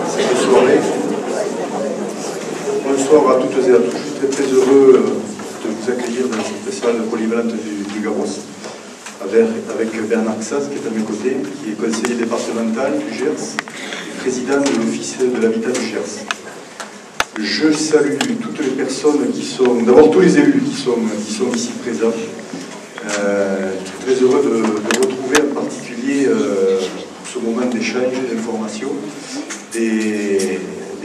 cette soirée. Bonsoir à toutes et à tous. Je suis très très heureux de vous accueillir dans cette salle polyvalente du Garros avec Bernard Xas qui est à mes côtés, qui est conseiller départemental du Gers et président de l'Office de l'habitat du Gers. Je salue toutes les personnes qui sont, d'abord tous les élus qui sont ici présents. Je suis très heureux de retrouver en particulier pour ce moment d'échange, d'information, des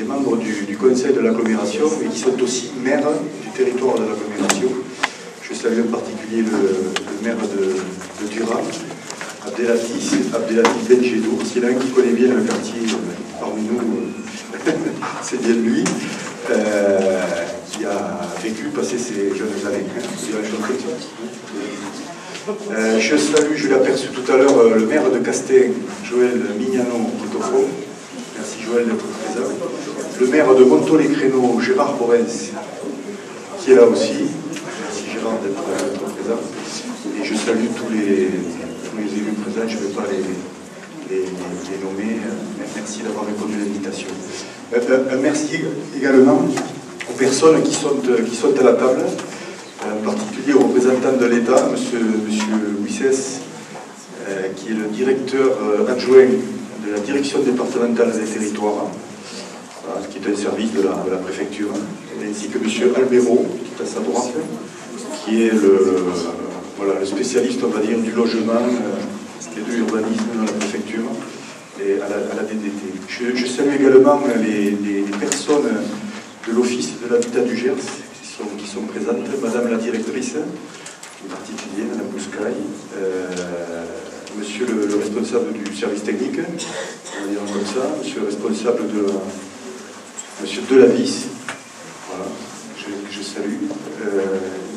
membres du conseil de l'agglomération, mais qui sont aussi maires du territoire de l'agglomération. Je salue en particulier le maire de Duras, Abdelatif Benjedou. S'il y en a un qui connaît bien le quartier parmi nous, c'est bien lui, qui a passé ses jeunes années. Je salue, je l'ai aperçu tout à l'heure, le maire de Castaing, Joël Mignano, qui est au fond. Merci Joël d'être présent. Le maire de Montaut-les-Créneaux, Gérard Borens, qui est là aussi. Merci Gérard d'être présent. Et je salue tous les élus présents, je ne vais pas les nommer. Merci d'avoir répondu à l'invitation. Merci également aux personnes qui sont à la table, en particulier aux représentants de l'État, M. Wissès, qui est le directeur adjoint de la direction départementale des territoires, qui est un service de la préfecture, ainsi que M. Albero, qui est à sa droite, qui est le spécialiste, on va dire, du logement et de l'urbanisme dans la préfecture et à la DDT. Je salue également les personnes de l'Office de l'habitat du Gers qui sont présentes, Madame la directrice, en particulier, Madame Bouscaille, Monsieur le responsable du service technique, on va dire comme ça, Monsieur le responsable Monsieur Delavis, voilà, je salue,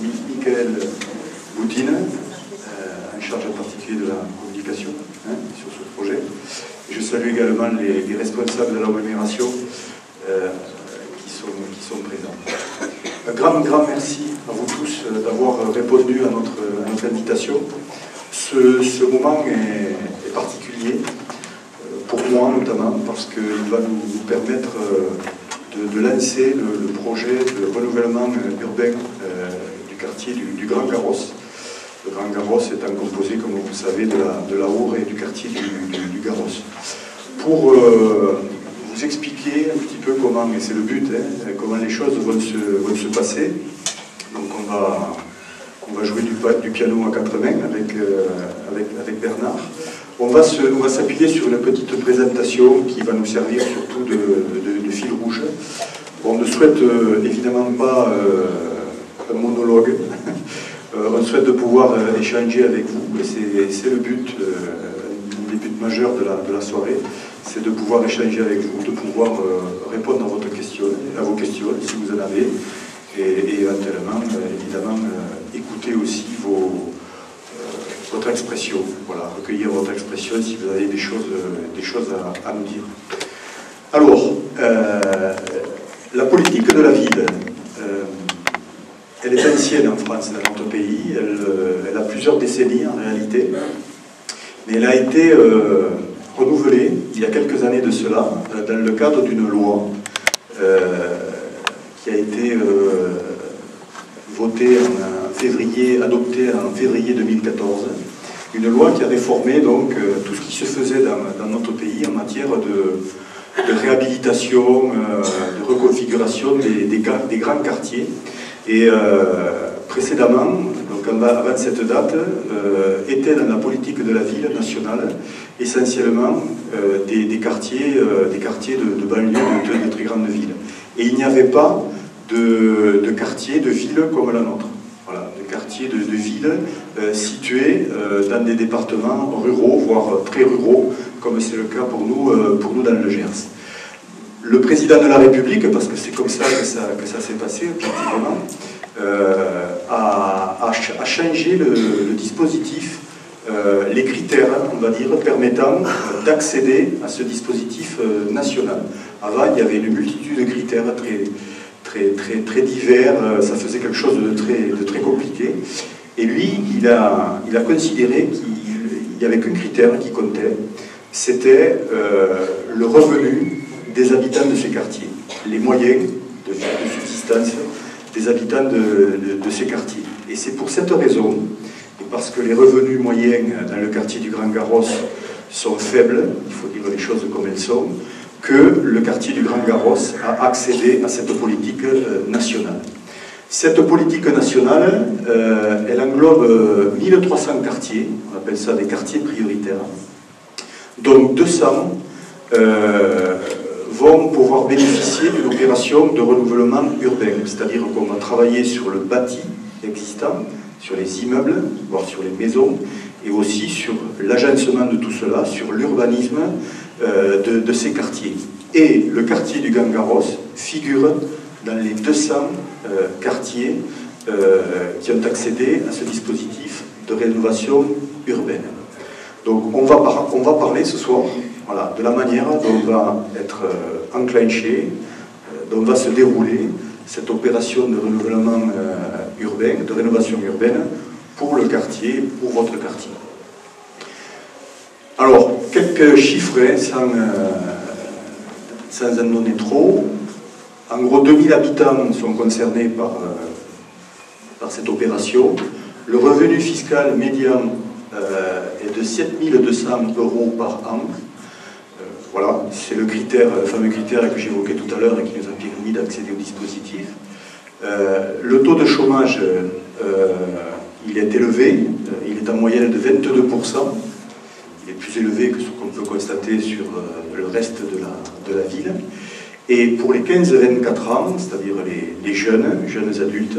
Michael Boutine, en charge en particulier de la communication sur ce projet. Je salue également les responsables de l'agglomération qui sont présents. Un grand merci à vous tous d'avoir répondu à notre invitation. Ce moment est particulier, pour moi notamment, parce qu'il va nous permettre de lancer le projet de renouvellement urbain du quartier du Grand Garros. Le Grand Garros étant composé, comme vous le savez, de la Aure et du quartier du Garros. Pour vous expliquer un petit peu comment, et c'est le but, comment les choses vont se passer. Donc on va jouer du piano à quatre mains avec Bernard. On va s'appuyer sur une petite présentation qui va nous servir surtout de fil rouge. On ne souhaite évidemment pas un monologue. On souhaite de pouvoir échanger avec vous, et c'est le but, un des buts majeurs de la soirée, c'est de pouvoir échanger avec vous, de pouvoir répondre à vos questions, si vous en avez, et éventuellement, évidemment, écouter aussi votre expression, voilà, recueillir votre expression si vous avez des choses à nous dire. Alors, la politique de la ville, elle est ancienne en France, dans notre pays, elle a plusieurs décennies en réalité, mais elle a été renouvelée il y a quelques années de cela, dans le cadre d'une loi qui a été votée adoptée en février 2014, une loi qui a réformé donc tout ce qui se faisait dans notre pays en matière de réhabilitation, de reconfiguration des grands quartiers. Et précédemment, donc avant cette date, étaient dans la politique de la ville nationale essentiellement des quartiers de banlieue de très grandes villes. Et il n'y avait pas de quartiers de ville comme la nôtre. Voilà, de quartiers de villes situés dans des départements ruraux, voire très ruraux, comme c'est le cas pour nous dans le Gers. Le président de la République, parce que c'est comme ça que ça s'est passé, objectivement, a changé le dispositif, les critères, on va dire, permettant d'accéder à ce dispositif national. Avant, il y avait une multitude de critères très divers, ça faisait quelque chose de très compliqué. Et lui, il a considéré qu'il n'y avait qu'un critère qui comptait, c'était le revenu des habitants de ces quartiers, les moyens de subsistance des habitants de ces quartiers. Et c'est pour cette raison, et parce que les revenus moyens dans le quartier du Grand Garros sont faibles, il faut dire les choses comme elles sont, que le quartier du Grand Garros a accédé à cette politique nationale. Cette politique nationale, elle englobe 1300 quartiers, on appelle ça des quartiers prioritaires, dont 200 vont pouvoir bénéficier d'une opération de renouvellement urbain, c'est-à-dire qu'on va travailler sur le bâti existant, sur les immeubles, voire sur les maisons, et aussi sur l'agencement de tout cela, sur l'urbanisme de ces quartiers. Et le quartier du Grand Garros figure dans les 200 quartiers qui ont accédé à ce dispositif de rénovation urbaine. Donc on va parler ce soir, voilà, de la manière dont va être enclenchée, dont va se dérouler cette opération de renouvellement urbain, de rénovation urbaine pour le quartier, pour votre quartier. Alors, quelques chiffres, sans en donner trop. En gros, 2000 habitants sont concernés par cette opération. Le revenu fiscal médian est de 7200 € par an. Voilà, c'est le fameux critère que j'évoquais tout à l'heure et qui nous a permis d'accéder au dispositif. Le taux de chômage, il est élevé, il est en moyenne de 22%. Il est plus élevé que ce qu'on peut constater sur le reste de la ville. Et pour les 15-24 ans, c'est-à-dire les jeunes adultes,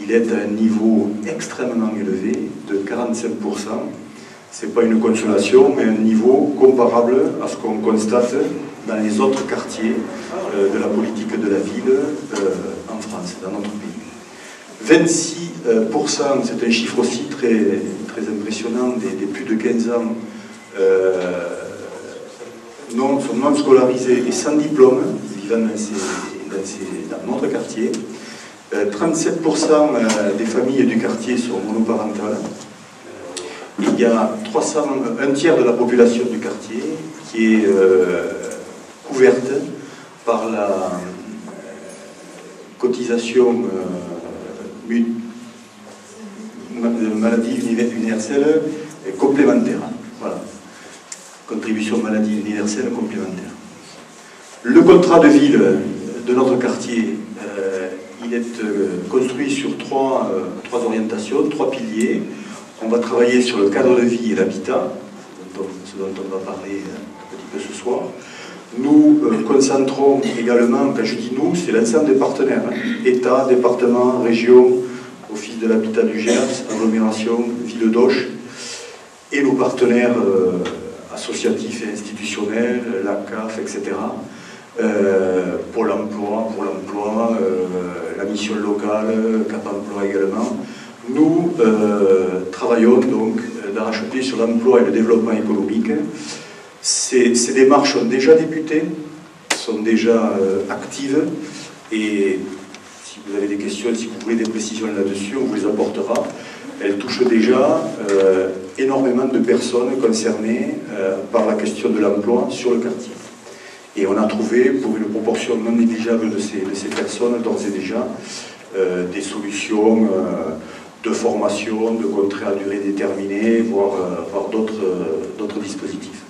il est à un niveau extrêmement élevé de 45%. Ce n'est pas une consolation, mais un niveau comparable à ce qu'on constate dans les autres quartiers de la politique de la ville en France, dans notre pays. 26%, c'est un chiffre aussi très, très impressionnant, des plus de 15 ans sont non scolarisés et sans diplôme, vivant dans notre quartier. 37% des familles du quartier sont monoparentales. Il y a un tiers de la population du quartier qui est couverte par la cotisation maladie universelle complémentaire. Voilà. Contribution maladie universelle complémentaire. Le contrat de ville de notre quartier, il est construit sur trois orientations, 3 piliers. On va travailler sur le cadre de vie et l'habitat, ce dont on va parler un petit peu ce soir. Nous concentrons également, quand je dis nous, c'est l'ensemble des partenaires, hein, État, département, région, Office de l'habitat du Gers, agglomération, ville d'Auch, et nos partenaires associatifs et institutionnels, la CAF, etc. Pour l'emploi, la mission locale, Cap Emploi également. Nous travaillons donc d'arrache-pied sur l'emploi et le développement économique. Ces démarches ont déjà débuté, sont déjà actives, et si vous avez des questions, si vous voulez des précisions là-dessus, on vous les apportera. Elles touchent déjà énormément de personnes concernées par la question de l'emploi sur le quartier. Et on a trouvé, pour une proportion non négligeable de ces personnes, d'ores et déjà, des solutions de formation, de contrats à durée déterminée, voire d'autres dispositifs.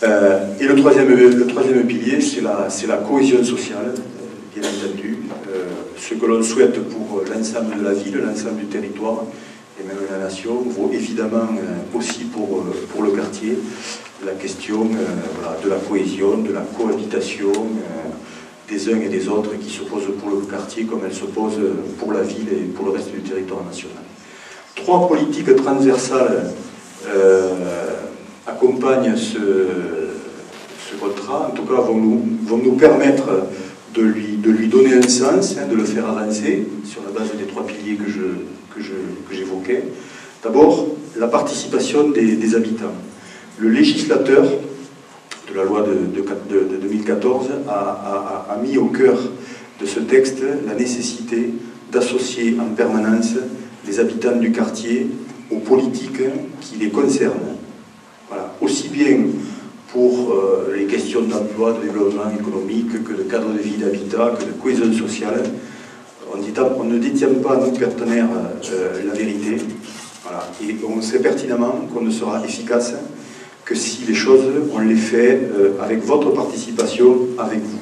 Et le troisième pilier, c'est la cohésion sociale, bien entendu. Ce que l'on souhaite pour l'ensemble de la ville, l'ensemble du territoire, et même la nation, vaut évidemment aussi pour le quartier. La question voilà, de la cohésion, de la cohabitation des uns et des autres qui se pose pour le quartier comme elle se pose pour la ville et pour le reste du territoire national. 3 politiques transversales accompagnent ce contrat, en tout cas vont nous permettre de lui donner un sens, hein, de le faire avancer sur la base des 3 piliers que j'évoquais. D'abord, la participation des habitants. Le législateur de la loi de 2014 a mis au cœur de ce texte la nécessité d'associer en permanence les habitants du quartier aux politiques qui les concernent. Voilà. aussi bien pour les questions d'emploi, de développement économique, que de cadre de vie, d'habitat, que de cohésion sociale. On ne détient pas, nos partenaires, la vérité. Voilà. Et on sait pertinemment qu'on ne sera efficace que si les choses, on les fait avec votre participation, avec vous.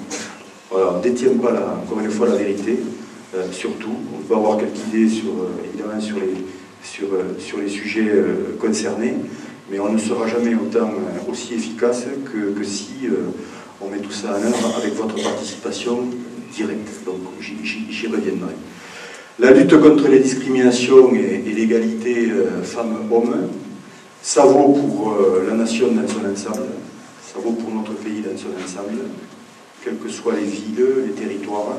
Voilà, on ne détient pas, encore une fois, la vérité, surtout. On peut avoir quelques idées, évidemment, sur les sujets concernés, mais on ne sera jamais aussi efficace que si on met tout ça en œuvre avec votre participation directe. Donc j'y reviendrai. La lutte contre les discriminations et l'égalité femmes-hommes, ça vaut pour la nation dans son ensemble, ça vaut pour notre pays dans son ensemble, quelles que soient les villes, les territoires,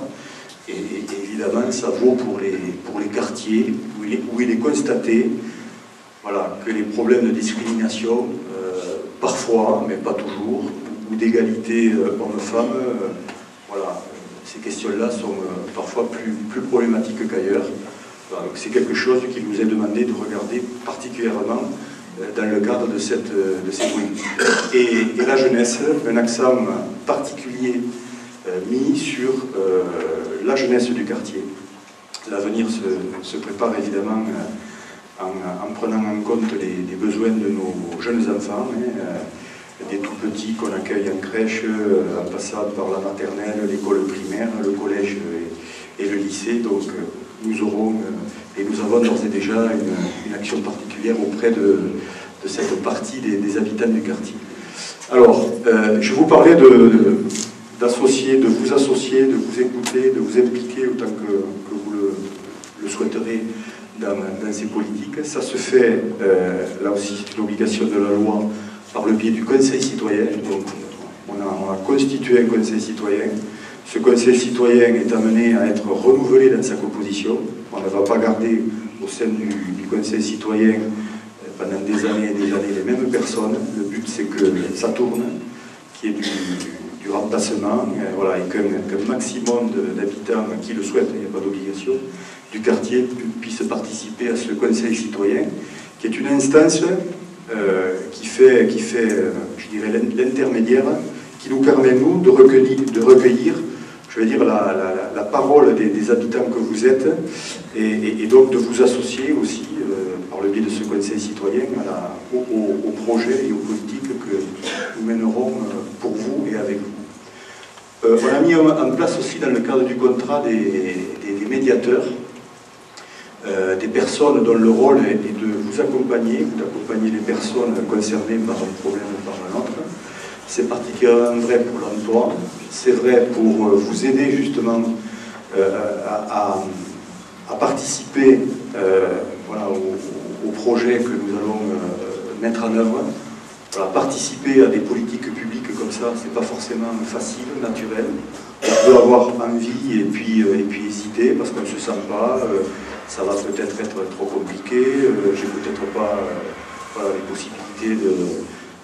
et évidemment ça vaut pour les quartiers où il est constaté, voilà, que les problèmes de discrimination, parfois, mais pas toujours, ou d'égalité homme-femme, voilà, ces questions-là sont parfois plus problématiques qu'ailleurs. Voilà, c'est quelque chose qu'il nous est demandé de regarder particulièrement dans le cadre de cette politique. Et la jeunesse, un accent particulier mis sur la jeunesse du quartier. L'avenir se prépare évidemment en prenant en compte les besoins de nos jeunes enfants, des tout petits qu'on accueille en crèche, en passant par la maternelle, l'école primaire, le collège et le lycée. Donc nous aurons et nous avons d'ores et déjà une action particulière auprès de cette partie des habitants du quartier. Alors, je vais vous parler de vous associer, de vous écouter, de vous impliquer autant que vous le souhaiterez dans ces politiques. Ça se fait, là aussi c'est une obligation de la loi, par le biais du Conseil citoyen. Donc, on a constitué un Conseil citoyen. Ce Conseil citoyen est amené à être renouvelé dans sa composition. On ne va pas garder au sein du Conseil citoyen pendant des années et des années les mêmes personnes. Le but c'est que ça tourne, qu'il y ait du remplacement, voilà, et qu'un maximum d'habitants qui le souhaitent, il n'y a pas d'obligation, du quartier puisse participer à ce Conseil citoyen, qui est une instance qui fait je dirais, l'intermédiaire, qui nous permet, nous, de recueillir je veux dire, la parole des habitants que vous êtes, et donc de vous associer aussi, par le biais de ce Conseil citoyen, aux projets et aux politiques que nous mènerons pour vous et avec vous. On a mis en place aussi, dans le cadre du contrat, des médiateurs, des personnes dont le rôle est de vous accompagner, d'accompagner les personnes concernées par un problème ou par un autre. C'est particulièrement vrai pour l'emploi, c'est vrai pour vous aider justement à participer voilà, au projet que nous allons mettre en œuvre. Voilà, participer à des politiques publiques comme ça, c'est pas forcément facile, naturel. On peut avoir envie et puis hésiter parce qu'on ne se sent pas, ça va peut-être être trop compliqué, j'ai peut-être pas voilà, les possibilités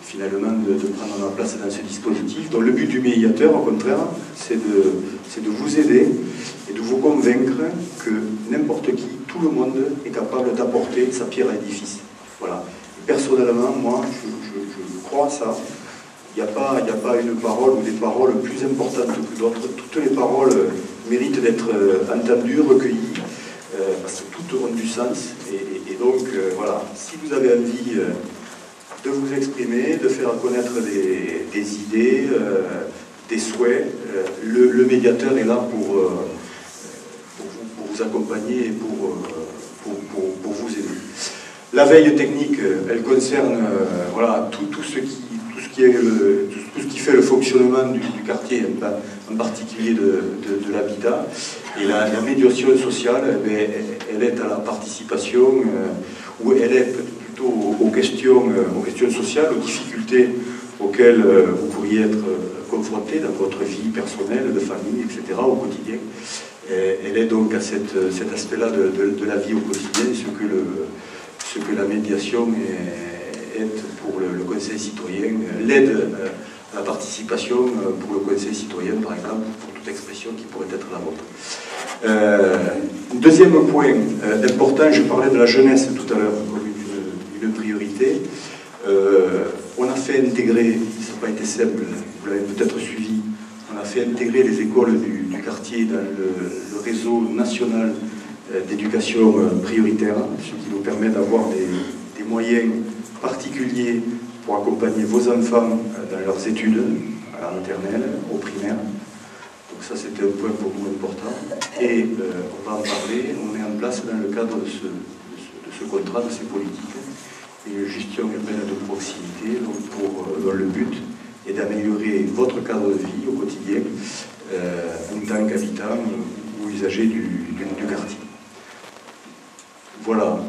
finalement de prendre ma place dans ce dispositif. Donc le but du médiateur, au contraire, c'est de vous aider et de vous convaincre que n'importe qui, tout le monde est capable d'apporter sa pierre à l'édifice. Voilà. Personnellement, moi, je crois à ça. Il n'y a pas une parole ou des paroles plus importantes que d'autres. Toutes les paroles méritent d'être entendues, recueillies, parce que toutes ont du sens. Et donc, voilà, si vous avez envie de vous exprimer, de faire connaître des idées, des souhaits, le médiateur est là pour vous accompagner et pour vous aider. La veille technique, elle concerne voilà, tout ce qui fait le fonctionnement du quartier, en particulier de l'habitat. Et la médiation sociale, elle est à la participation, ou elle est plutôt aux questions sociales, aux difficultés auxquelles vous pourriez être confronté dans votre vie personnelle, de famille, etc., au quotidien. Elle est donc à cet aspect-là de la vie au quotidien, ce que la médiation est pour le Conseil citoyen, l'aide à la participation pour le Conseil citoyen, par exemple, pour toute expression qui pourrait être la vôtre. Deuxième point important, je parlais de la jeunesse tout à l'heure comme une priorité. On a fait intégrer, ça n'a pas été simple, vous l'avez peut-être suivi, on a fait intégrer les écoles du quartier dans le réseau national d'éducation prioritaire, ce qui nous permet d'avoir des moyens particuliers pour accompagner vos enfants dans leurs études, à la maternelle, au primaire. Donc ça, c'était un point pour nous important. Et on va en parler, on met en place dans le cadre de ce contrat, de ces politiques, une gestion urbaine de proximité, donc dont le but est d'améliorer votre cadre de vie au quotidien en tant qu'habitant ou usager du quartier. Voilà.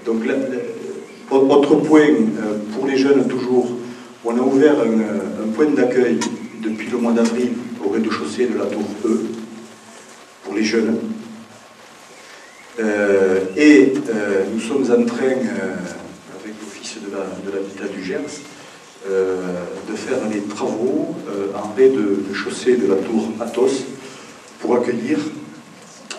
Donc, autre point, pour les jeunes toujours, on a ouvert un point d'accueil depuis le mois d'avril au rez-de-chaussée de la tour E, pour les jeunes. Nous sommes en train, avec l'Office de l'habitat du Gers, de faire des travaux en rez-de-chaussée de la tour Athos pour accueillir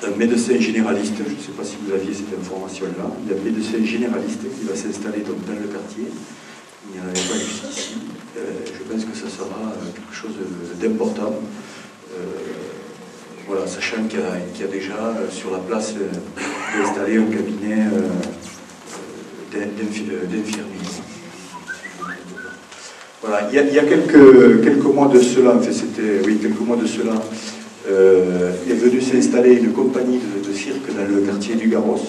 un médecin généraliste. Je ne sais pas si vous aviez cette information-là. Il y a un médecin généraliste qui va s'installer dans le quartier. Il n'y en avait pas jusqu'ici. Je pense que ça sera quelque chose d'important. Voilà, sachant qu'il y a déjà sur la place installé un cabinet d'infirmiers. Voilà, il y a quelques mois de cela, en fait c'était quelques mois de cela, est venue s'installer une compagnie de cirque dans le quartier du Garros.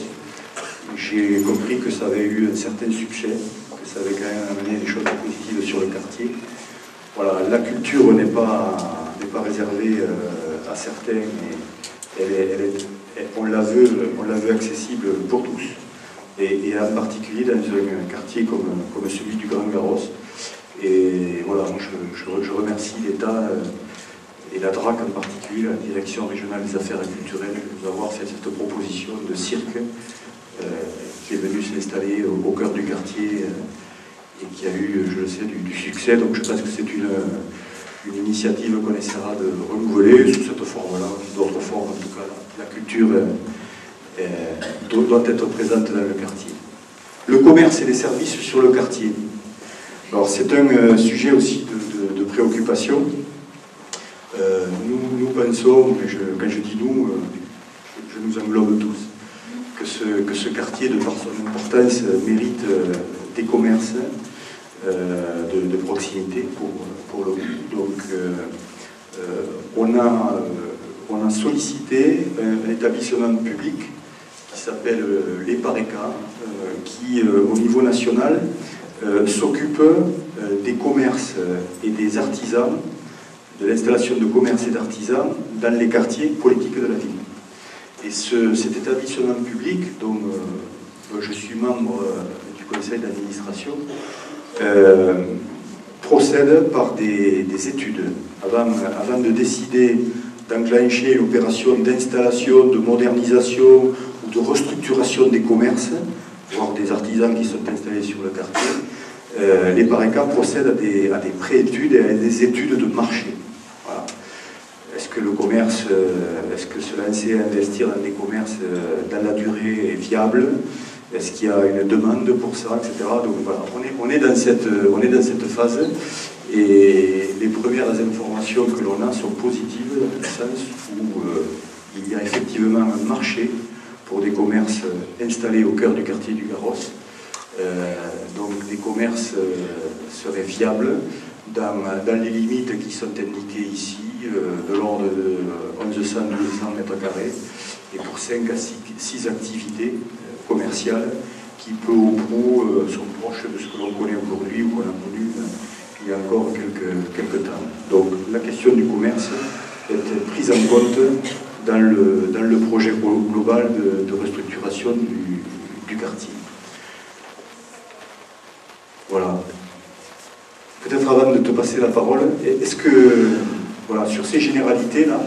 J'ai compris que ça avait eu un certain succès, que ça avait quand même amené des choses positives sur le quartier. Voilà, la culture n'est pas réservée à certains, mais on la veut accessible pour tous. Et en particulier dans un quartier comme celui du Grand Garros. Et voilà, je remercie l'État et la DRAC en particulier, la Direction régionale des affaires culturelles, de nous avoir fait cette proposition de cirque qui est venu s'installer au cœur du quartier et qui a eu, je le sais, du succès. Donc je pense que c'est une initiative qu'on essaiera de renouveler sous cette forme-là, d'autres formes en tout cas. La culture doit être présente dans le quartier. Le commerce et les services sur le quartier. Alors c'est un sujet aussi de préoccupation. Nous pensons, mais quand je dis nous, je nous englobe tous, que ce quartier, de par son importance, mérite des commerces de proximité pour le coup. Donc on a sollicité un établissement public qui s'appelle l'EPARECA, qui au niveau national s'occupe des commerces et des artisans, de l'installation de commerces et d'artisans dans les quartiers politiques de la ville. Et cet établissement public, dont je suis membre du conseil d'administration, procède par des études. Avant de décider d'enclencher l'opération d'installation, de modernisation ou de restructuration des commerces, voire des artisans qui sont installés sur le quartier, les PARECA procèdent à des pré-études et à des études de marché. Voilà. Est-ce que le commerce, est-ce que se lancer à investir dans des commerces dans la durée est viable? Est-ce qu'il y a une demande pour ça, etc. Donc voilà, on est dans cette phase et les premières informations que l'on a sont positives dans le sens où il y a effectivement un marché pour des commerces installés au cœur du quartier du Garros. Donc des commerces seraient viables dans les limites qui sont indiquées ici, de l'ordre de 1100-1200 m², et pour 5 à 6 activités commerciales qui peu ou prou sont proches de ce que l'on connaît aujourd'hui ou qu'on a connu il y a encore quelques temps. Donc la question du commerce est prise en compte dans le projet global de restructuration du quartier. Voilà. Peut-être avant de te passer la parole, est-ce que, voilà, sur ces généralités-là,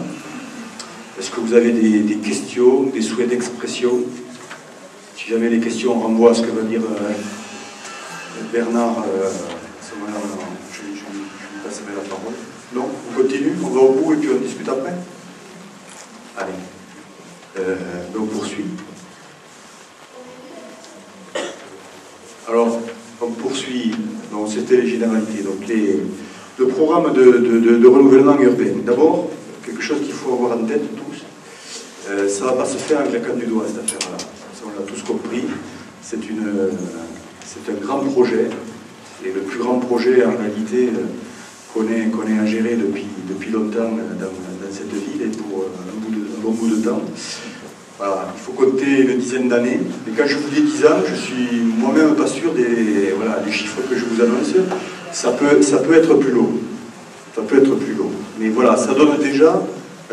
est-ce que vous avez des questions, des souhaits d'expression? Si jamais les questions renvoient à ce que va dire Bernard, à ce moment-là, je lui passerai la parole. Non, on continue, on va au bout et puis on discute après. Allez, donc on poursuit. Alors, on poursuit Donc c'était les généralités. Donc le programme de renouvellement urbain. D'abord, quelque chose qu'il faut avoir en tête tous, ça ne va pas se faire en claquant du doigt, cette affaire-là. Ça, on l'a tous compris. C'est un grand projet. C'est le plus grand projet en réalité qu'on ait à gérer depuis longtemps dans cette ville et pour un bon bout de temps. Voilà, il faut compter une dizaine d'années. Et quand je vous dis 10 ans, je suis moi-même pas sûr des chiffres que je vous annonce. Ça peut être plus long. Ça peut être plus long. Mais voilà, ça donne déjà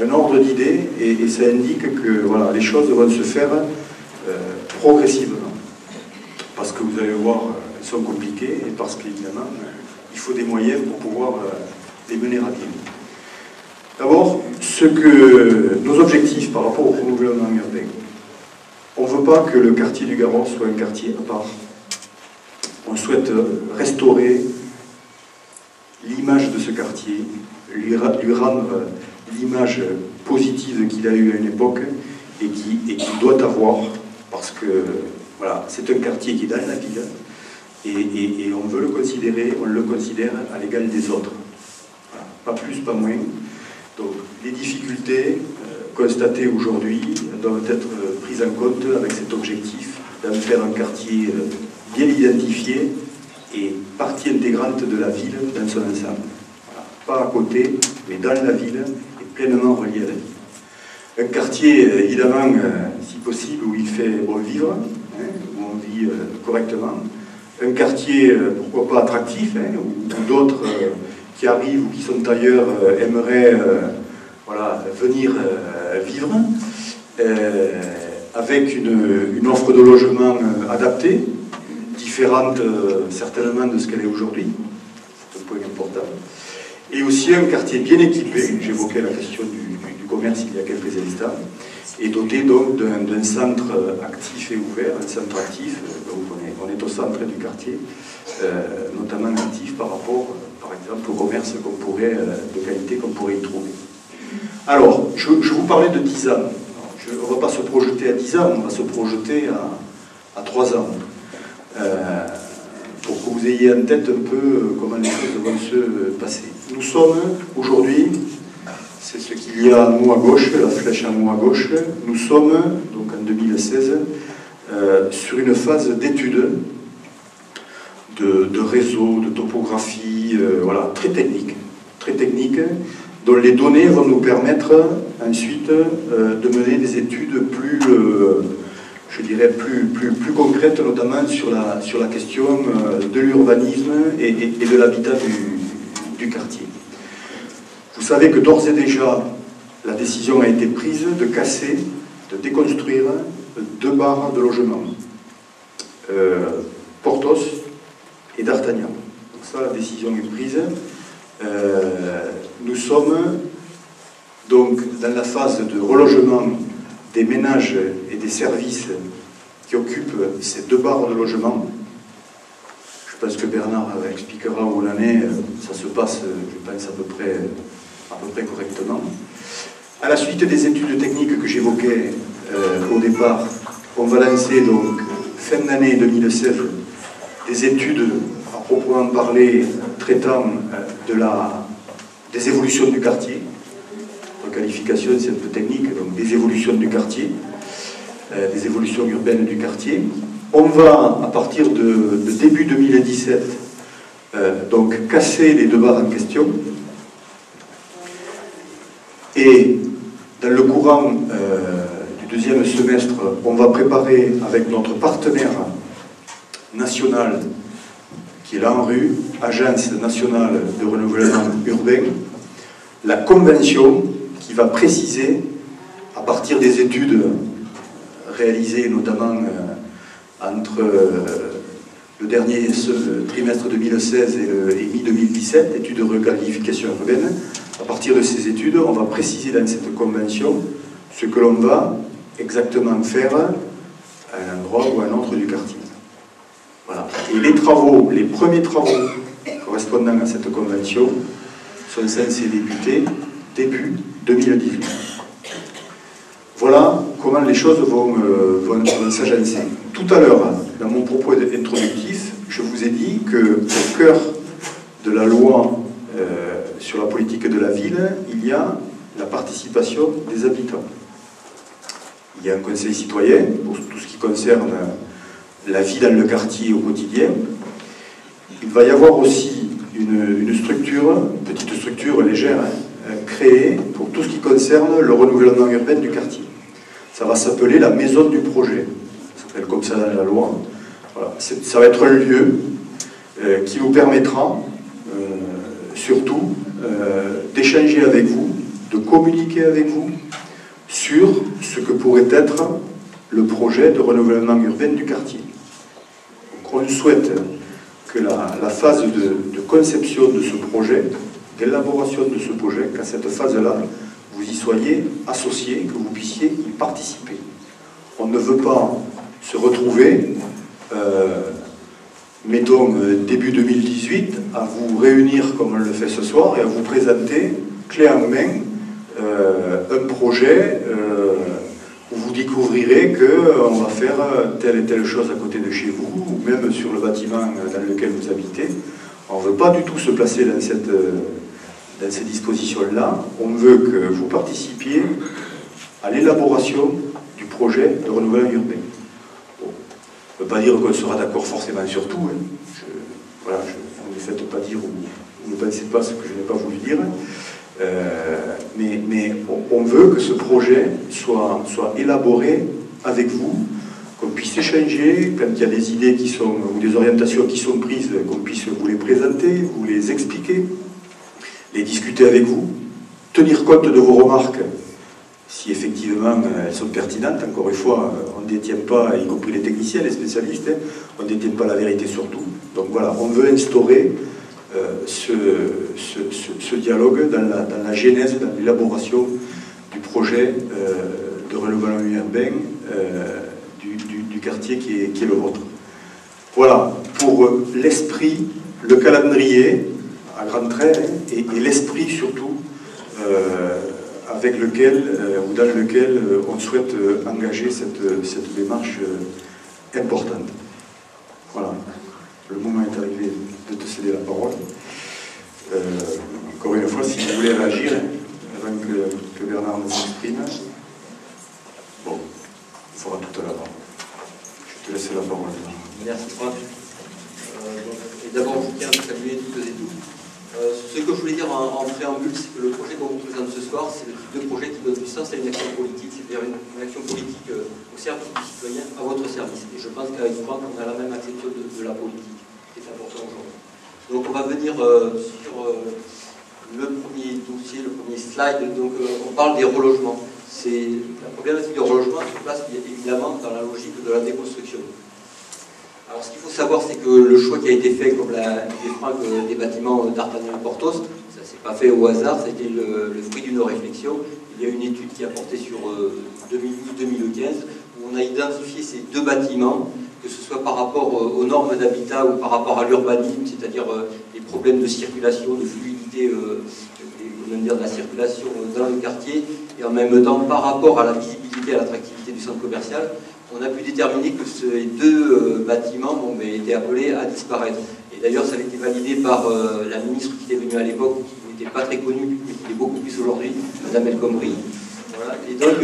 un ordre d'idée et ça indique que voilà, les choses vont se faire progressivement. Parce que vous allez voir, elles sont compliquées et parce qu'évidemment, il faut des moyens pour pouvoir les mener à bien. D'abord, nos objectifs par rapport au renouvellement urbain. On ne veut pas que le quartier du Garros soit un quartier à part. On souhaite restaurer l'image de ce quartier, lui rendre l'image positive qu'il a eue à une époque et qu'il doit avoir, parce que voilà, c'est un quartier qui est dans la ville et on veut le considérer, on le considère à l'égal des autres. Voilà, pas plus, pas moins. Donc les difficultés constatées aujourd'hui doivent être prises en compte avec cet objectif d'en faire un quartier bien identifié et partie intégrante de la ville dans son ensemble. Voilà. Pas à côté, mais dans la ville et pleinement relié à la ville. Un quartier, évidemment, si possible, où il fait bon vivre, hein, où on vit correctement. Un quartier, pourquoi pas attractif, hein, où d'autres qui arrivent ou qui sont ailleurs aimeraient voilà, venir vivre, avec une offre de logement adaptée, différente certainement de ce qu'elle est aujourd'hui, c'est un point important, et aussi un quartier bien équipé, j'évoquais la question du commerce il y a quelques instants, et doté donc d'un centre actif et ouvert, un centre actif, donc on est au centre du quartier, notamment actif par rapport, par exemple, au commerce de qualité qu'on pourrait y trouver. Alors, je vous parlais de 10 ans. On ne va pas se projeter à 10 ans, on va se projeter à 3 ans. Pour que vous ayez en tête un peu comment les choses vont se passer. Nous sommes aujourd'hui, c'est ce qu'il y a en haut à gauche, la flèche en haut à gauche, nous sommes, donc en 2016, sur une phase d'étude de réseau, de topographie, voilà, très technique, dont les données vont nous permettre ensuite de mener des études plus, je dirais, plus concrètes, notamment sur la question de l'urbanisme et de l'habitat du quartier. Vous savez que d'ores et déjà, la décision a été prise de casser, de déconstruire 2 barres de logement, Porthos et d'Artagnan. Donc ça, la décision est prise. Nous sommes donc dans la phase de relogement des ménages et des services qui occupent ces 2 barres de logement. Je pense que Bernard expliquera où l'année, ça se passe, je pense, à peu près correctement. À la suite des études techniques que j'évoquais au départ, on va lancer donc fin d'année 2016 des études à proprement parler traitant des évolutions du quartier. Requalification, c'est un peu technique, donc des évolutions du quartier, des évolutions urbaines du quartier. On va, à partir de début 2017, donc casser les 2 barres en question. Et dans le courant du 2e semestre, on va préparer avec notre partenaire national, qui est l'ANRU, Agence nationale de renouvellement urbain, la convention qui va préciser, à partir des études réalisées notamment entre le dernier trimestre 2016 et mi-2017, études de requalification urbaine, à partir de ces études, on va préciser dans cette convention ce que l'on va exactement faire à un endroit ou à un autre du quartier. Voilà. Et les premiers travaux correspondant à cette convention sont censés débuter début 2018. Voilà comment les choses vont s'agencer. Tout à l'heure, dans mon propos introductif, je vous ai dit qu'au cœur de la loi sur la politique de la ville, il y a la participation des habitants. Il y a un conseil citoyen pour tout ce qui concerne la vie dans le quartier au quotidien. Il va y avoir aussi une structure, une petite structure légère, créée pour tout ce qui concerne le renouvellement urbain du quartier. Ça va s'appeler la maison du projet. Ça s'appelle comme ça dans la loi. Voilà. Ça va être un lieu qui vous permettra surtout d'échanger avec vous, de communiquer avec vous sur ce que pourrait être le projet de renouvellement urbain du quartier. Donc on souhaite que la phase de conception de ce projet, d'élaboration de ce projet, qu'à cette phase-là, vous y soyez associés, que vous puissiez y participer. On ne veut pas se retrouver, mettons début 2018, à vous réunir comme on le fait ce soir et à vous présenter, clé en main, un projet où vous découvrirez qu'on va faire telle et telle chose à côté de chez vous, ou même sur le bâtiment dans lequel vous habitez. On ne veut pas du tout se placer dans ces dispositions-là. On veut que vous participiez à l'élaboration du projet de renouvellement urbain. Bon, on ne peut pas dire qu'on sera d'accord forcément sur tout. Hein. Voilà, ne me faites pas dire ou ne pensez pas ce que je n'ai pas voulu dire. Mais on veut que ce projet soit élaboré avec vous, qu'on puisse échanger, quand il y a des idées qui sont, ou des orientations qui sont prises, qu'on puisse vous les présenter, vous les expliquer, les discuter avec vous, tenir compte de vos remarques, si effectivement elles sont pertinentes. Encore une fois, on ne détient pas, y compris les techniciens, les spécialistes, hein, on ne détient pas la vérité sur tout. Donc voilà, on veut instaurer ce dialogue dans la genèse, dans l'élaboration du projet de renouvellement urbain du quartier qui est le vôtre. Voilà, pour l'esprit, le calendrier, à grands traits, et l'esprit surtout, avec lequel, ou dans lequel on souhaite engager cette démarche importante. Voilà. Le moment est arrivé de te céder la parole. Encore une fois, si vous voulez réagir, avant que Bernard ne s'exprime, bon, il faudra tout à l'heure. Je te laisse la parole. Merci Franck. Et d'abord, je tiens à saluer toutes et tous. Ce que je voulais dire en préambule, c'est que le projet qu'on vous présente ce soir, c'est le type de projet qui donne du sens à une action politique, c'est-à-dire une action politique au service du citoyen, à votre service. Et je pense qu'avec Franck, on a la même acception de la politique, qui est important aujourd'hui. Donc on va venir sur le premier dossier, le premier slide. Donc on parle des relogements. La problématique du relogement se place évidemment dans la logique de la déconstruction. Alors ce qu'il faut savoir, c'est que le choix qui a été fait, comme l'a dit Franck, des bâtiments d'Artagnan et Porthos, ça ne s'est pas fait au hasard, c'était le fruit d'une réflexion. Il y a une étude qui a porté sur 2012-2015, où on a identifié ces deux bâtiments, que ce soit par rapport aux normes d'habitat ou par rapport à l'urbanisme, c'est-à-dire les problèmes de circulation, de fluidité de la circulation dans le quartier, et en même temps par rapport à la visibilité et à l'attractivité du centre commercial. On a pu déterminer que ces deux bâtiments étaient appelés à disparaître. Et d'ailleurs, ça a été validé par la ministre qui était venue à l'époque, qui n'était pas très connue, mais qui est beaucoup plus aujourd'hui, Madame El Khomri. Voilà. Et donc,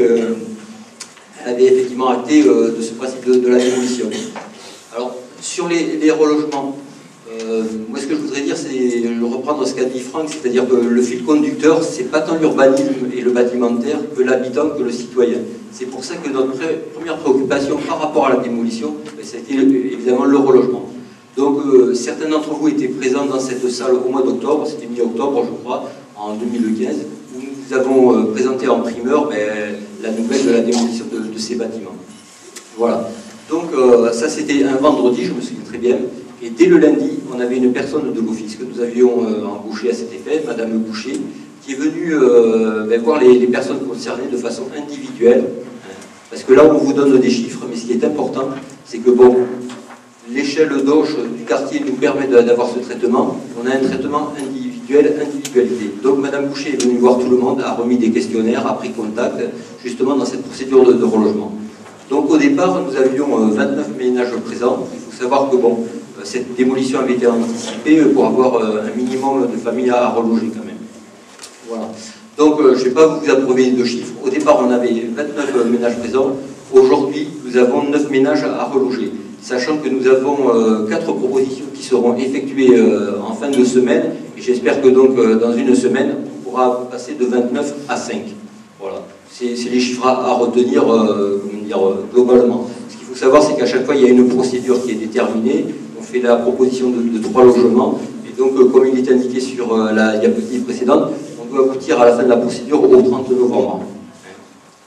elle avait effectivement acté de ce principe de la démolition. Alors, sur les relogements, moi ce que je voudrais dire, c'est reprendre ce qu'a dit Franck, c'est-à-dire que le fil conducteur, c'est pas tant l'urbanisme et le bâtimentaire que l'habitant, que le citoyen. C'est pour ça que notre première préoccupation par rapport à la démolition, ça a été évidemment le relogement. Donc certains d'entre vous étaient présents dans cette salle au mois d'octobre, c'était mi-octobre je crois, en 2015, où nous avons présenté en primeur la nouvelle de la démolition de ces bâtiments. Voilà. Donc ça c'était un vendredi, je me souviens très bien, et dès le lundi, on avait une personne de l'office que nous avions embauchée à cet effet, Madame Boucher, qui est venue voir les personnes concernées de façon individuelle, parce que là on vous donne des chiffres, mais ce qui est important, c'est que bon, l'échelle d'auge du quartier nous permet d'avoir ce traitement, on a un traitement individualisé. Donc Madame Boucher est venue voir tout le monde, a remis des questionnaires, a pris contact, justement dans cette procédure de relogement. Donc au départ, nous avions 29 ménages présents. Il faut savoir que bon, cette démolition avait été anticipée pour avoir un minimum de familles à reloger quand même. Voilà. Donc je ne vais pas vous abreuver de chiffres. Au départ, on avait 29 ménages présents. Aujourd'hui, nous avons 9 ménages à reloger. Sachant que nous avons 4 propositions qui seront effectuées en fin de semaine. Et j'espère que donc dans une semaine, on pourra passer de 29 à 5. Voilà. C'est les chiffres à retenir globalement. Ce qu'il faut savoir, c'est qu'à chaque fois, il y a une procédure qui est déterminée. On fait la proposition de 3 logements. Et donc, comme il est indiqué sur la diapositive précédente, on doit aboutir à la fin de la procédure au 30 novembre.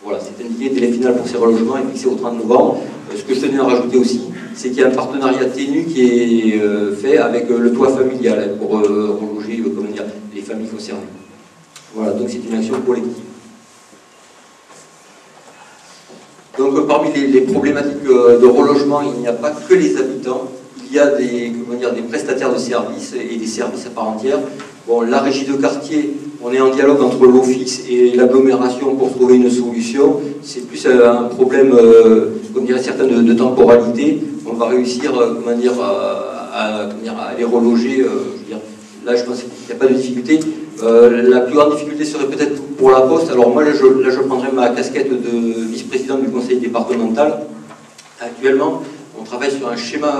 Voilà, c'est indiqué, délai final pour ces relogements est fixé au 30 novembre. Ce que je tenais à rajouter aussi, c'est qu'il y a un partenariat ténu qui est fait avec le toit familial pour reloger les familles concernées. Voilà, donc c'est une action collective. Donc parmi les problématiques de relogement, il n'y a pas que les habitants, il y a des prestataires de services et des services à part entière. Bon, la régie de quartier, on est en dialogue entre l'office et l'agglomération pour trouver une solution. C'est plus un problème, comme dirait certains, de temporalité. On va réussir à les reloger. Là, je pense qu'il n'y a pas de difficulté. La plus grande difficulté serait peut-être pour la Poste. Alors moi, là, je prendrai ma casquette de vice-président du conseil départemental. Actuellement, on travaille sur un schéma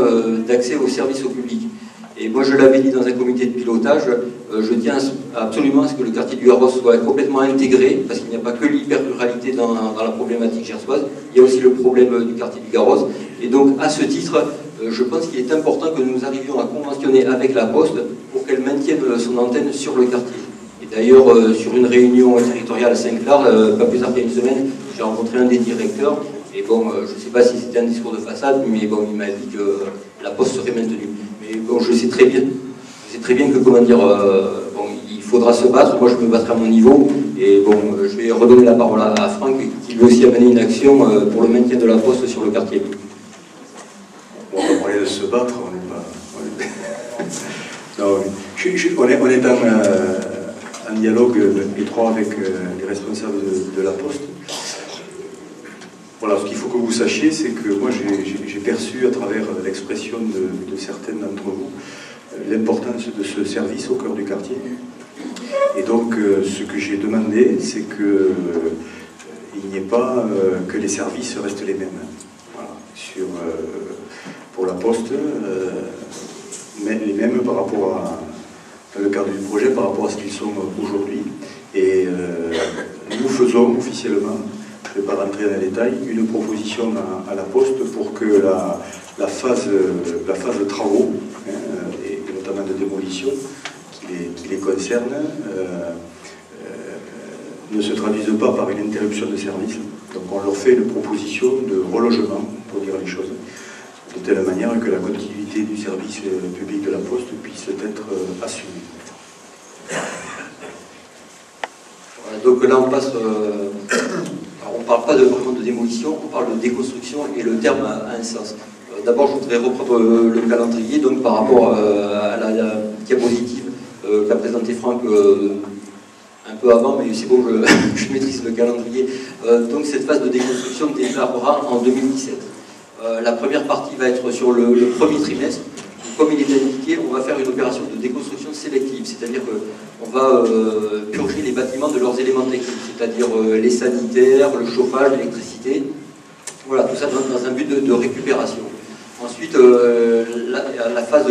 d'accès aux services au public. Et moi, je l'avais dit dans un comité de pilotage, je tiens absolument à ce que le quartier du Garros soit complètement intégré, parce qu'il n'y a pas que l'hyper-ruralité dans la problématique gersoise, il y a aussi le problème du quartier du Garros. Et donc, à ce titre, je pense qu'il est important que nous arrivions à conventionner avec la Poste pour qu'elle maintienne son antenne sur le quartier. Et d'ailleurs, sur une réunion territoriale à Saint-Clar, pas plus tard qu'il y a une semaine, j'ai rencontré un des directeurs, et bon, je ne sais pas si c'était un discours de façade, mais bon, il m'a dit que la Poste serait maintenue. Mais bon, je sais très bien que, bon, il faudra se battre, moi je me battrai à mon niveau, et bon, je vais redonner la parole à Franck, qui veut aussi amener une action pour le maintien de la Poste sur le quartier. Bon, on va parler de se battre, on n'est pas... Non, on est en dialogue étroit avec les responsables de la Poste. Voilà, ce qu'il faut que vous sachiez, c'est que moi j'ai perçu à travers l'expression de certaines d'entre vous l'importance de ce service au cœur du quartier. Et donc ce que j'ai demandé, c'est qu'il n'y ait pas que les services restent les mêmes. Voilà. Pour la Poste, les mêmes par rapport dans le cadre du projet, par rapport à ce qu'ils sont aujourd'hui. Et nous faisons officiellement, je ne vais pas rentrer dans les détails, une proposition à la Poste pour que la phase de travaux, et notamment de démolition, qui les concerne, ne se traduise pas par une interruption de service. Donc on leur fait une proposition de relogement, pour dire les choses, de telle manière que la continuité du service public de la Poste puisse être assumée. Voilà, donc là on passe... Alors on ne parle pas vraiment de démolition, on parle de déconstruction et le terme a un sens. D'abord je voudrais reprendre le calendrier donc, par rapport à la diapositive qu'a présenté Franck un peu avant, mais c'est bon, je maîtrise le calendrier. Donc cette phase de déconstruction démarrera en 2017. La première partie va être sur le premier trimestre. Comme il est indiqué, on va faire une opération de déconstruction sélective, c'est-à-dire qu'on va purger les bâtiments de leurs éléments techniques, c'est-à-dire les sanitaires, le chauffage, l'électricité. Voilà, tout ça dans un but de récupération. Ensuite, la phase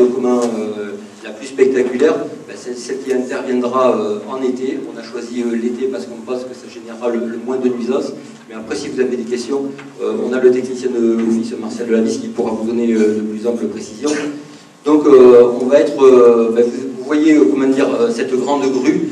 la plus spectaculaire, c'est celle qui interviendra en été. On a choisi l'été parce qu'on pense que ça générera le moins de nuisances. Mais après, si vous avez des questions, on a le technicien de l'office, Martial Delavis, qui pourra vous donner de plus amples précisions. Donc, on va être... vous voyez, cette grande grue.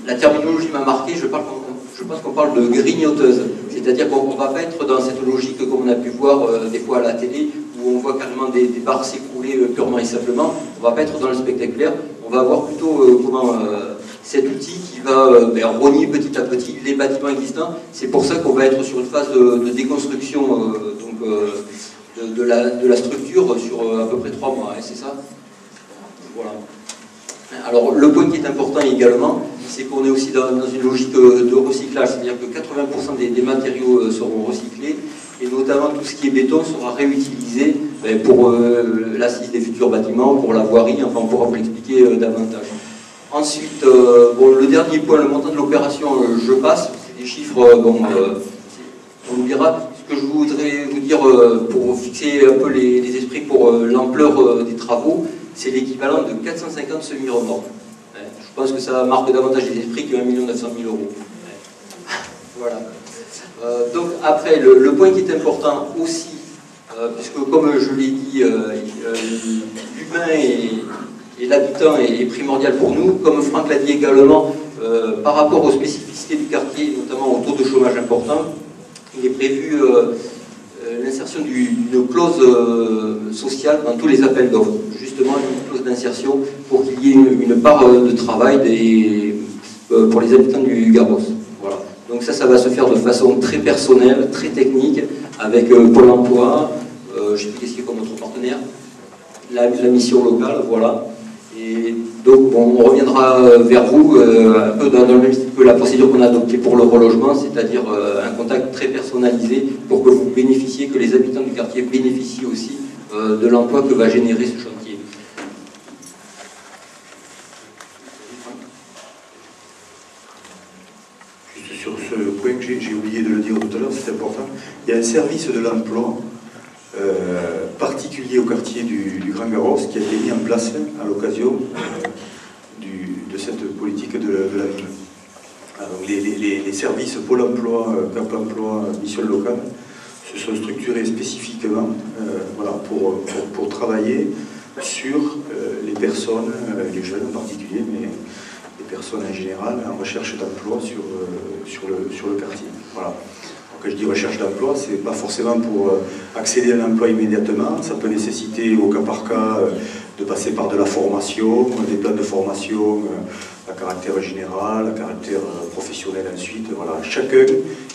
La terminologie m'a marqué, je pense qu'on parle de grignoteuse. C'est-à-dire qu'on ne va pas être dans cette logique comme on a pu voir des fois à la télé, où on voit carrément des barres s'écrouler purement et simplement. On ne va pas être dans le spectaculaire, on va avoir plutôt cet outil qui va rogner petit à petit les bâtiments existants. C'est pour ça qu'on va être sur une phase de déconstruction de la structure sur à peu près 3 mois, c'est ça? Voilà. Alors le point qui est important également, c'est qu'on est aussi dans une logique de recyclage, c'est-à-dire que 80% des matériaux seront recyclés et notamment tout ce qui est béton sera réutilisé pour l'assise des futurs bâtiments, pour la voirie, enfin on pourra vous l'expliquer davantage. Ensuite, bon, le dernier point, le montant de l'opération, je passe, c'est des chiffres, on oubliera. Ce que je voudrais vous dire pour fixer un peu les esprits pour l'ampleur des travaux, c'est l'équivalent de 450 semi-remorques. Je pense que ça marque davantage les esprits que 1 900 000 €. Voilà. Donc après, le point qui est important aussi, puisque comme je l'ai dit, l'humain et l'habitant est primordial pour nous, comme Franck l'a dit également, par rapport aux spécificités du quartier, notamment au taux de chômage important, il est prévu l'insertion d'une clause sociale dans tous les appels d'offres, justement une clause d'insertion pour qu'il y ait une part de travail pour les habitants du Garros. Voilà. Donc ça va se faire de façon très personnelle, très technique, avec Pôle emploi, je ne sais plus qu'est-ce qu'il y a comme autre partenaire, la mission locale, voilà. Et donc bon, on reviendra vers vous un peu dans le même style que la procédure qu'on a adoptée pour le relogement, c'est-à-dire un contact très personnalisé pour que vous bénéficiez, que les habitants du quartier bénéficient aussi de l'emploi que va générer ce chantier. Juste sur ce point que j'ai oublié de le dire tout à l'heure, c'est important, il y a un service de l'emploi particulier au quartier du Grand Garros qui a été mis en place à l'occasion de cette politique de la ville. Alors, les services Pôle emploi, Cap emploi, mission locale se sont structurés spécifiquement voilà, pour travailler sur les personnes, les jeunes en particulier, mais les personnes en général en recherche d'emploi sur le quartier. Voilà. Quand je dis recherche d'emploi, ce n'est pas forcément pour accéder à l'emploi immédiatement, ça peut nécessiter au cas par cas de passer par de la formation, des plans de formation à caractère général, à caractère professionnel ensuite. Voilà. Chacun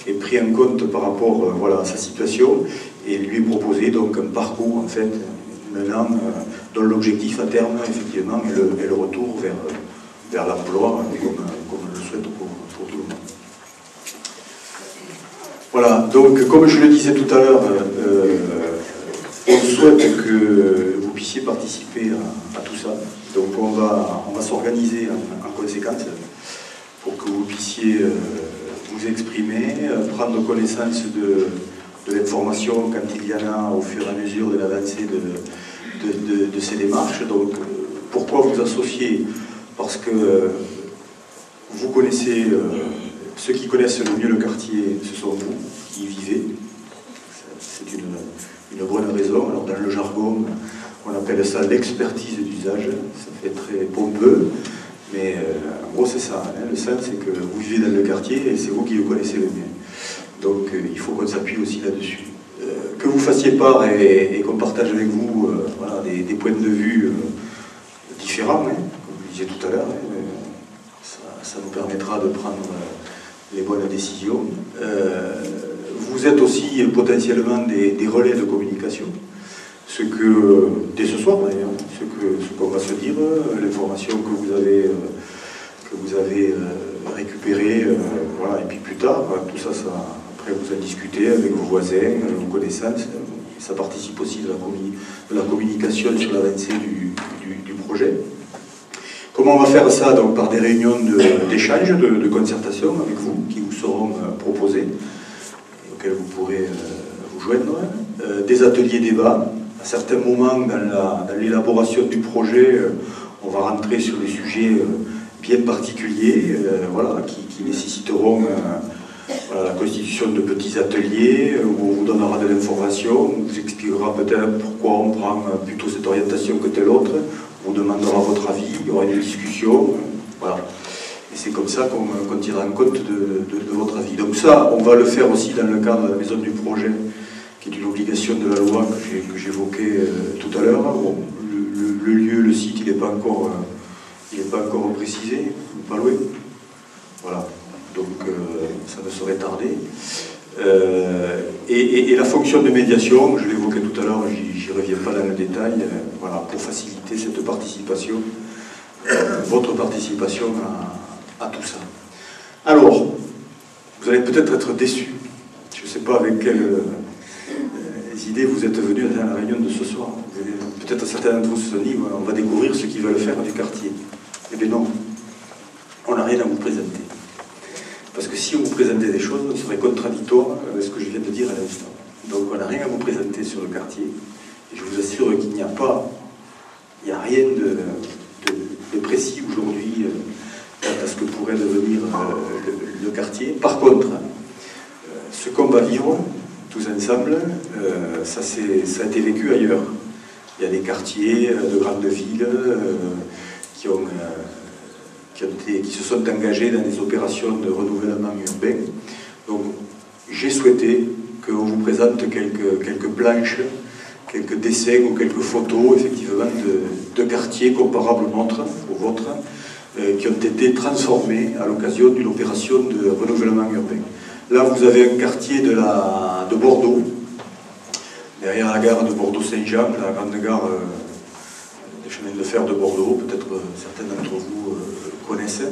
est pris en compte par rapport voilà, à sa situation et lui est proposé donc un parcours en fait, maintenant, dont l'objectif à terme effectivement est le retour vers l'emploi comme on le souhaite pour tout le monde. Voilà, donc comme je le disais tout à l'heure, on souhaite que vous puissiez participer à tout ça. Donc on va s'organiser en conséquence pour que vous puissiez vous exprimer, prendre connaissance de l'information quand il y en a au fur et à mesure de l'avancée de ces démarches. Donc pourquoi vous associer? Parce que vous connaissez... Ceux qui connaissent le mieux le quartier, ce sont vous qui y vivez. C'est une bonne raison. Alors dans le jargon, on appelle ça l'expertise d'usage. Ça fait très pompeux, mais en gros c'est ça. Hein. Le sens, c'est que vous vivez dans le quartier et c'est vous qui le connaissez le mieux. Donc il faut qu'on s'appuie aussi là-dessus. Que vous fassiez part et qu'on partage avec vous voilà, des points de vue différents, hein, comme vous disiez tout à l'heure. Hein, ça nous permettra de prendre... les bonnes décisions. Vous êtes aussi potentiellement des relais de communication. Ce que, dès ce soir d'ailleurs, ce qu'on va se dire, l'information que vous avez récupérée, voilà, et puis plus tard, tout ça, après vous en discutez avec vos voisins, vos connaissances, ça participe aussi de la communication sur l'avancée du projet. Comment on va faire ça? Donc par des réunions d'échange, de concertation avec vous, qui vous seront proposées, et auxquelles vous pourrez vous joindre. Des ateliers débats. À certains moments, dans l'élaboration du projet, on va rentrer sur des sujets bien particuliers, voilà, qui nécessiteront voilà, la constitution de petits ateliers, où on vous donnera de l'information, on vous expliquera peut-être pourquoi on prend plutôt cette orientation que telle autre. On vous demandera votre avis, il y aura une discussion, voilà. Et c'est comme ça qu'on tirera en compte de votre avis. Donc ça, on va le faire aussi dans le cadre de la maison du projet, qui est une obligation de la loi que j'évoquais tout à l'heure. Bon, le lieu, le site, il n'est pas encore précisé, pas loin. Voilà, donc ça ne saurait tarder. Et la fonction de médiation, je l'évoquais tout à l'heure, j'y reviens pas dans le détail, voilà, pour faciliter cette participation, votre participation à tout ça. Alors, vous allez peut-être être déçus, je ne sais pas avec idées, vous êtes venus à la réunion de ce soir. Peut-être certains d'entre vous se sont dit, on va découvrir ce qu'ils veulent faire du quartier. Eh bien non, on n'a rien à vous présenter. Parce que si on vous présentait des choses, ce serait contradictoire avec ce que je viens de dire à l'instant. Donc on n'a rien à vous présenter sur le quartier. Et je vous assure qu'il n'y a pas, il n'y a rien de précis aujourd'hui à ce que pourrait devenir le quartier. Par contre, ce qu'on va vivre tous ensemble, ça a été vécu ailleurs. Il y a des quartiers de grandes villes qui se sont engagés dans des opérations de renouvellement urbain. Donc j'ai souhaité qu'on vous présente quelques planches, quelques dessins ou quelques photos effectivement de quartiers comparables au vôtre, qui ont été transformés à l'occasion d'une opération de renouvellement urbain. Là vous avez un quartier de Bordeaux, derrière la gare de Bordeaux-Saint-Jean, la grande gare des chemins de fer de Bordeaux, peut-être certains d'entre vous connaissent.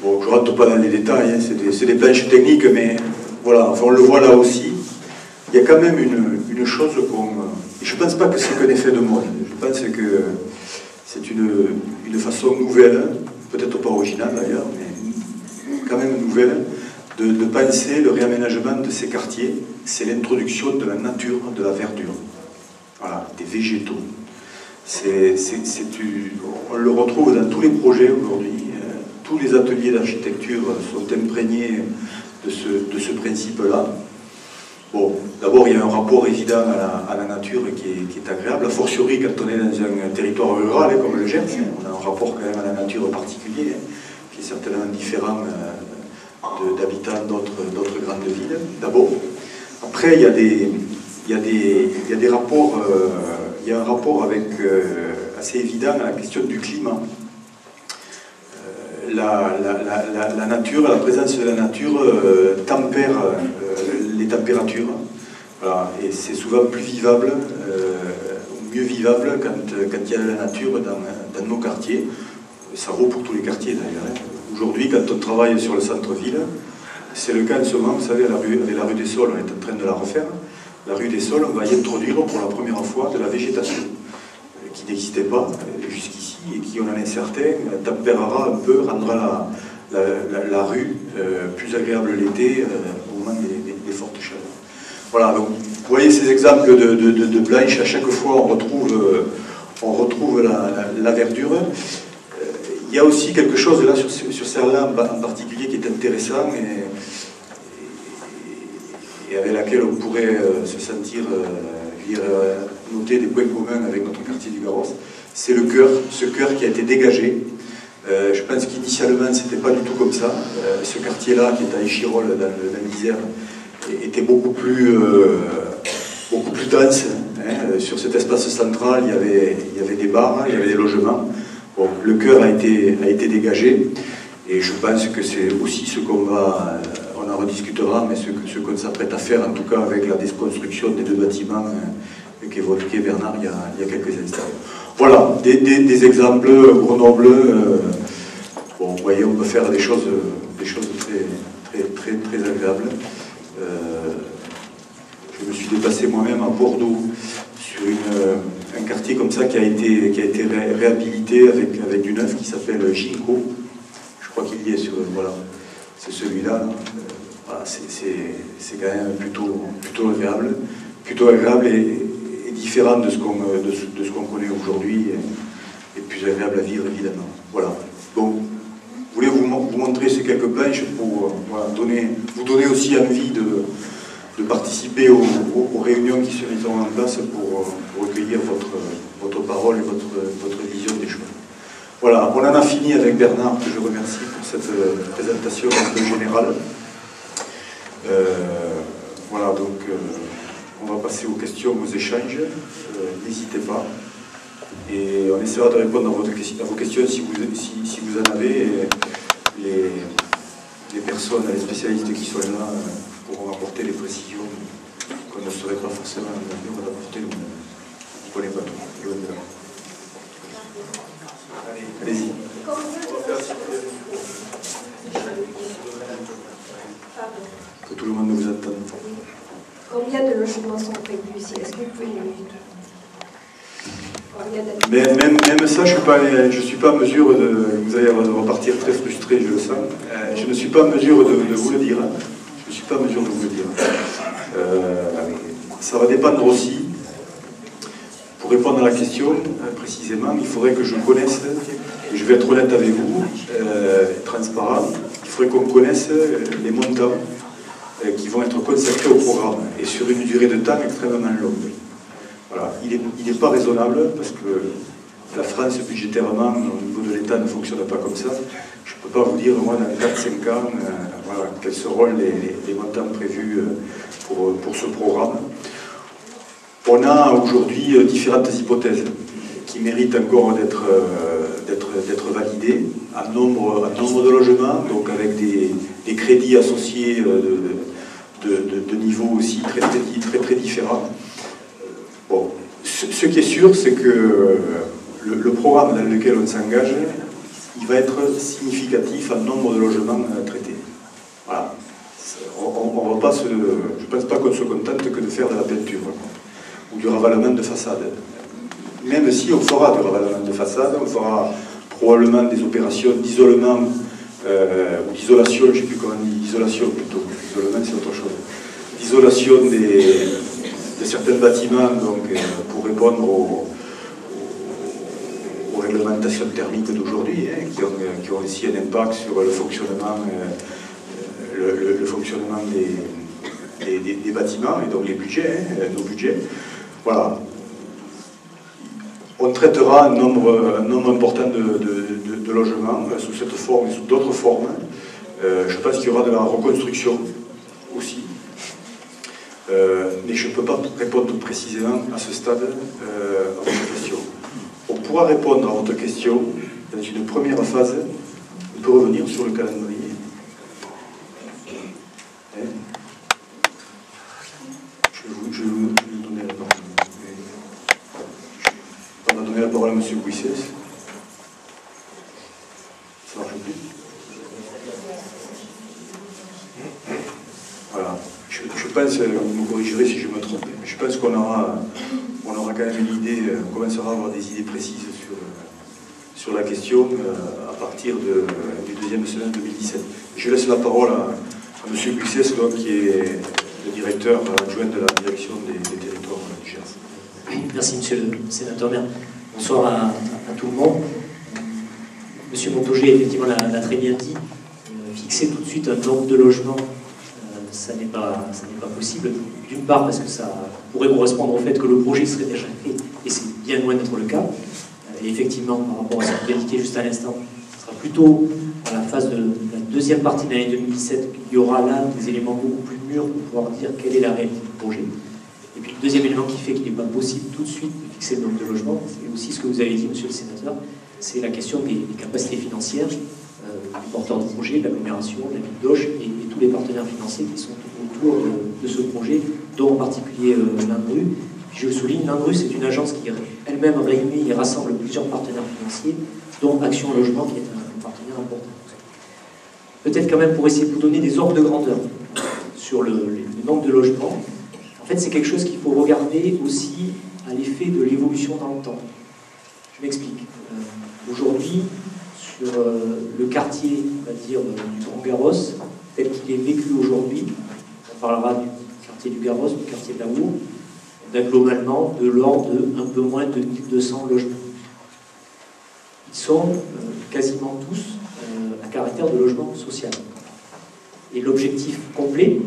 Bon, je ne rentre pas dans les détails, hein, c'est des planches techniques, mais voilà, enfin, on le voit là aussi. Il y a quand même une chose qu'on... Je ne pense pas que c'est qu'un effet de mode, je pense que c'est une façon nouvelle, peut-être pas originale d'ailleurs, mais quand même nouvelle, de penser le réaménagement de ces quartiers. C'est l'introduction de la nature, de la verdure, voilà, des végétaux. On le retrouve dans tous les projets aujourd'hui. Tous les ateliers d'architecture sont imprégnés de ce principe-là. Bon, d'abord, il y a un rapport évident à la nature qui est agréable, a fortiori quand on est dans un territoire rural, comme le Gers. On a un rapport quand même à la nature particulier, qui est certainement différent d'habitants d'autres grandes villes, d'abord. Après, il y a des rapports, il y a un rapport assez évident à la question du climat. La nature, la présence de la nature tempère les températures. Voilà, et c'est souvent plus vivable, mieux vivable quand il y a de la nature dans nos quartiers. Ça vaut pour tous les quartiers d'ailleurs. Aujourd'hui, quand on travaille sur le centre-ville, c'est le cas en ce moment, vous savez, avec la rue des Sols, on est en train de la refaire. La rue des Sols, on va y introduire pour la première fois de la végétation qui n'existait pas jusqu'ici et qui, on en est certain, tempérera un peu, rendra la rue plus agréable l'été au moment des fortes chaleurs. Voilà, donc vous voyez ces exemples de planches, à chaque fois on retrouve la verdure. Il y a aussi quelque chose là sur celle-là en particulier qui est intéressant et avec laquelle on pourrait se sentir noter des points communs avec notre quartier du Garros. C'est le cœur, ce cœur qui a été dégagé. Je pense qu'initialement c'était pas du tout comme ça. Ce quartier-là, qui est à Échirol dans l'Isère, était beaucoup plus dense. Hein. Sur cet espace central, il y avait des bars, il y avait des logements. Bon, le cœur a été dégagé, et je pense que c'est aussi ce qu'on va, on en rediscutera, mais ce qu'on s'apprête à faire, en tout cas avec la déconstruction des deux bâtiments qu'évoquait Bernard il y a quelques instants. Voilà, des exemples. Grenoble, bon, vous voyez, on peut faire des choses très agréables. Je me suis déplacé moi-même à Bordeaux sur un quartier comme ça qui a été réhabilité avec du neuf qui s'appelle Ginkgo. Je crois qu'il y est sur, voilà, c'est celui-là. Voilà, c'est quand même plutôt agréable et différent de ce qu'on connaît aujourd'hui et plus agréable à vivre évidemment. Voilà. Donc, je voulais vous montrer ces quelques planches pour voilà, vous donner aussi envie de participer aux réunions qui se mettront en place pour recueillir votre parole et votre vision des choses. Voilà, on en a fini avec Bernard, que je remercie pour cette présentation un peu générale. Voilà, donc on va passer aux questions, aux échanges. N'hésitez pas. Et on essaiera de répondre à vos questions si vous en avez. Et les personnes, les spécialistes qui sont là pourront apporter les précisions qu'on ne saurait pas forcément apporter nous-mêmes. Je ne connais pas tout. Allez-y. Que tout le monde vous attende. Combien de logements sont prévus ici? Est-ce que vous pouvez Même ça, je suis pas en mesure de... Vous allez repartir très frustré, je le sens. Je ne suis pas en mesure de vous le dire. Je ne suis pas en mesure de vous le dire. Ça va dépendre aussi. Pour répondre à la question, précisément, il faudrait que je connaisse, et je vais être honnête avec vous, transparent, il faudrait qu'on connaisse les montants qui vont être consacrés au programme, et sur une durée de temps extrêmement longue. Voilà. Il n'est pas raisonnable, parce que la France, budgétairement, au niveau de l'État, ne fonctionne pas comme ça. Je ne peux pas vous dire, moi, dans 4-5 ans, voilà, quels seront les montants prévus pour ce programme. On a aujourd'hui différentes hypothèses qui méritent encore d'être validées. Un nombre de logements, donc avec des crédits associés de niveaux aussi très différents. Bon, ce qui est sûr, c'est que le programme dans lequel on s'engage, il va être significatif en nombre de logements traités. Voilà. On va pas je ne pense pas qu'on se contente que de faire de la peinture ou du ravalement de façade. Même si on fera du ravalement de façade, on fera probablement des opérations d'isolement ou d'isolation, je ne sais plus comment on dit, d'isolation plutôt, isolement c'est autre chose, d'isolation de certains bâtiments donc, pour répondre aux réglementations thermiques d'aujourd'hui, hein, qui ont aussi un impact sur le fonctionnement, le fonctionnement des bâtiments et donc les budgets, nos budgets. Voilà. On traitera un nombre important de logements sous cette forme et sous d'autres formes. Je pense qu'il y aura de la reconstruction aussi. Mais je ne peux pas répondre précisément à ce stade à votre question. On pourra répondre à votre question dans une première phase. On peut revenir sur le calendrier. Je vais vous donner la parole. On va donner la parole à M. Bouissès. Ça marche plus. Voilà. Je pense, vous me corrigerez si je me trompe, mais je pense qu'on aura quand même une idée, on commencera à avoir des idées précises sur la question à partir du deuxième semestre 2017. Je laisse la parole à M. Bouissès, qui est le directeur adjoint de la direction des territoires du Gers. Merci, monsieur le sénateur Maire. Bonsoir à tout le monde. Monsieur Montaugé, effectivement, l'a très bien dit. Fixer tout de suite un nombre de logements, ça n'est pas possible. D'une part, parce que ça pourrait correspondre au fait que le projet serait déjà fait, et c'est bien loin d'être le cas. Et effectivement, par rapport à ce que vous avez indiqué juste à l'instant, ce sera plutôt à la phase de la deuxième partie de l'année 2017 qu'il y aura là des éléments beaucoup plus mûrs pour pouvoir dire quelle est la réalité du projet. Et puis le deuxième élément qui fait qu'il n'est pas possible tout de suite de fixer le nombre de logements, c'est aussi ce que vous avez dit, monsieur le sénateur, c'est la question des capacités financières du porteur de projet, de l'agglomération, de la ville d'Auch et tous les partenaires financiers qui sont autour de ce projet, dont en particulier l'Indru. Puis je le souligne, l'Indru, c'est une agence qui elle-même réunit et rassemble plusieurs partenaires financiers, dont Action Logement, qui est un partenaire important. Peut-être quand même pour essayer de vous donner des ordres de grandeur sur le nombre de logements. En fait, c'est quelque chose qu'il faut regarder aussi à l'effet de l'évolution dans le temps. Je m'explique. Aujourd'hui, sur le quartier, on va dire, du Grand Garros, tel qu'il est vécu aujourd'hui, on parlera du quartier du Garros, du quartier de la Our, on a globalement de l'ordre de un peu moins de 1200 logements. Ils sont quasiment tous à caractère de logement social. Et l'objectif complet,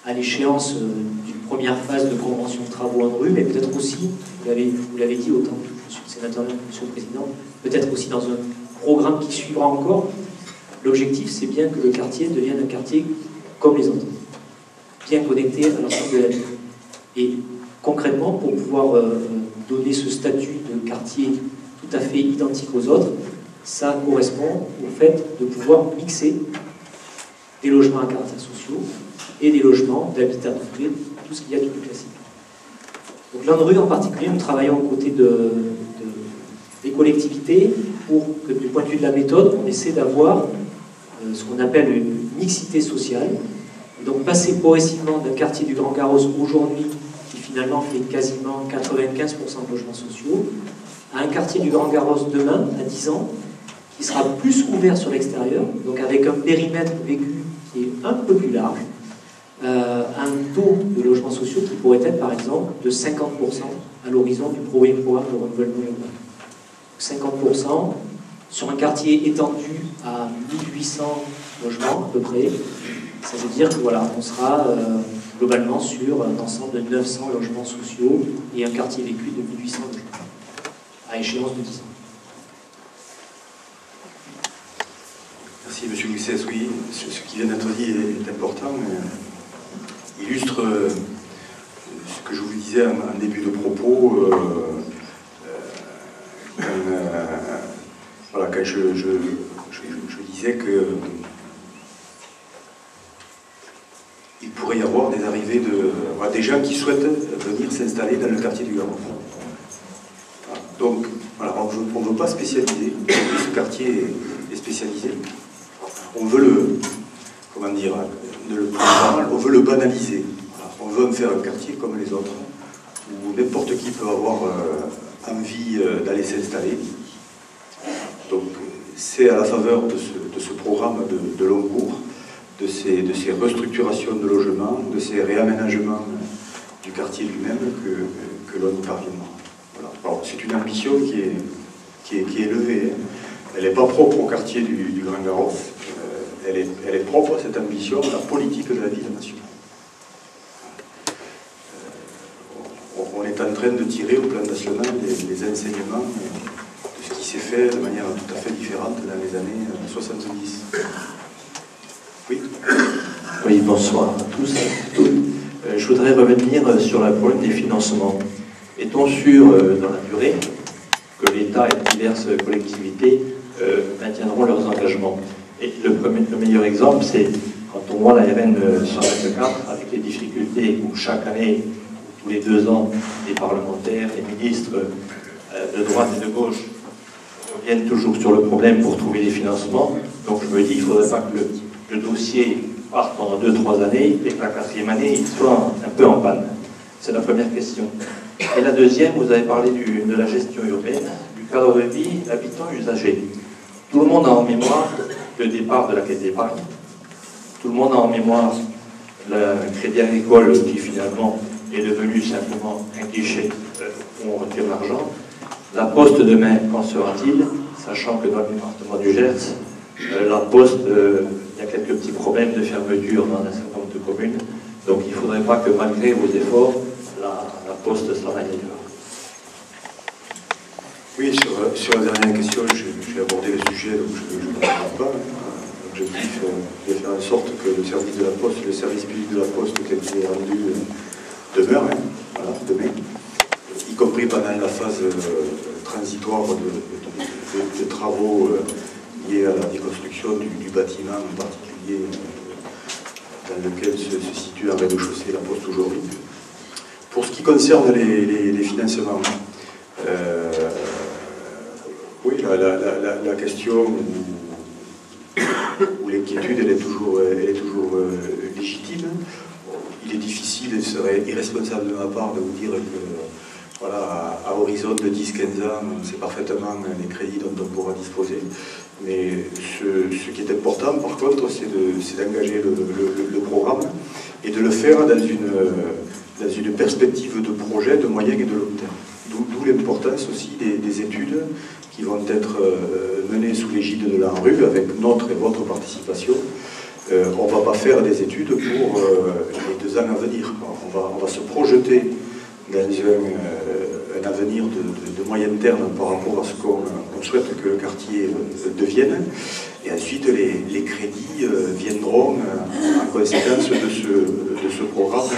à l'échéance d'une première phase de convention de travaux en rue, mais peut-être aussi, vous l'avez dit autant que monsieur le sénateur, monsieur le président, peut-être aussi dans un programme qui suivra encore, l'objectif c'est bien que le quartier devienne un quartier comme les autres, bien connecté à l'ensemble de la ville. Et concrètement, pour pouvoir donner ce statut de quartier tout à fait identique aux autres, ça correspond au fait de pouvoir mixer des logements à caractère sociaux et des logements d'habitat privé, tout ce qu'il y a de plus classique. Donc l'Indru en particulier, nous travaillons aux côtés des collectivités pour que du point de vue de la méthode, on essaie d'avoir ce qu'on appelle une mixité sociale. Et donc passer progressivement d'un quartier du Grand Garros aujourd'hui, qui finalement fait quasiment 95% de logements sociaux, à un quartier du Grand Garros demain, à 10 ans, qui sera plus ouvert sur l'extérieur, donc avec un périmètre vécu qui est un peu plus large, un taux de logements sociaux qui pourrait être par exemple de 50% à l'horizon du premier programme de renouvellement urbain. 50% sur un quartier étendu à 1800 logements à peu près, ça veut dire que voilà, on sera globalement sur un ensemble de 900 logements sociaux et un quartier vécu de 1800 logements à échéance de 10 ans. Merci M. Guissès. Oui, ce qui vient d'être dit est important, illustre ce que je vous disais en début de propos, voilà, quand je disais que il pourrait y avoir des arrivées des gens qui souhaitent venir s'installer dans le quartier du Garros. Donc, voilà, on ne veut pas spécialiser, ce quartier est spécialisé. On veut on veut le banaliser. Voilà, on veut en faire un quartier comme les autres, où n'importe qui peut avoir envie d'aller s'installer. Donc, c'est à la faveur de ce programme de long cours, de ces restructurations de logements, de ces réaménagements du quartier lui-même que l'on y parviendra. Voilà. C'est une ambition qui est élevée. Elle n'est pas propre au quartier du Grand Garros. Elle est propre à cette ambition, à la politique de la ville-nation. On est en train de tirer au plan national les enseignements de ce qui s'est fait de manière tout à fait différente dans les années 70. Oui. Oui, bonsoir à tous. Je voudrais revenir sur le problème des financements. Est-on sûr, dans la durée, que l'État et diverses collectivités maintiendront leurs engagements? Et le meilleur exemple, c'est quand on voit la RN 124, avec les difficultés où chaque année, tous les 2 ans, les parlementaires, les ministres de droite et de gauche reviennent toujours sur le problème pour trouver les financements. Donc je me dis, il ne faudrait pas que le dossier parte pendant 2-3 années et que la 4e année, il soit un peu en panne. C'est la première question. Et la deuxième, vous avez parlé de la gestion urbaine, du cadre de vie, l'habitant usager. Tout le monde a en mémoire le départ de la caisse d'épargne. Tout le monde a en mémoire le crédit agricole qui finalement est devenu simplement un guichet où on retire l'argent. La Poste demain, qu'en sera-t-il? Sachant que dans le département du Gers, la Poste, il y a quelques petits problèmes de fermeture dans un certain nombre de communes. Donc il ne faudrait pas que malgré vos efforts, la Poste s'en aille ailleurs. Oui, sur la dernière question, j'ai abordé le sujet, donc je ne comprends pas. L'objectif est de faire en sorte que le service de la Poste, le service public de la Poste qui a été rendu demeure, voilà, demain, y compris pendant la phase transitoire de travaux liés à la déconstruction du bâtiment en particulier dans lequel se situe un rez-de-chaussée la Poste aujourd'hui. Pour ce qui concerne les financements, oui, la question où l'inquiétude elle est toujours légitime. Il est difficile et ce serait irresponsable de ma part de vous dire que voilà, à horizon de 10-15 ans, on sait parfaitement les crédits dont on pourra disposer. Mais ce qui est important, par contre, c'est d'engager le programme et de le faire dans une perspective de projet de moyen et de long terme. D'où l'importance aussi des études qui vont être menées sous l'égide de l'ANRU avec notre et votre participation. On ne va pas faire des études pour les 2 ans à venir. On va se projeter dans un avenir de moyen terme par rapport à ce qu'on souhaite que le quartier devienne. Et ensuite, les crédits viendront en conséquence de ce programme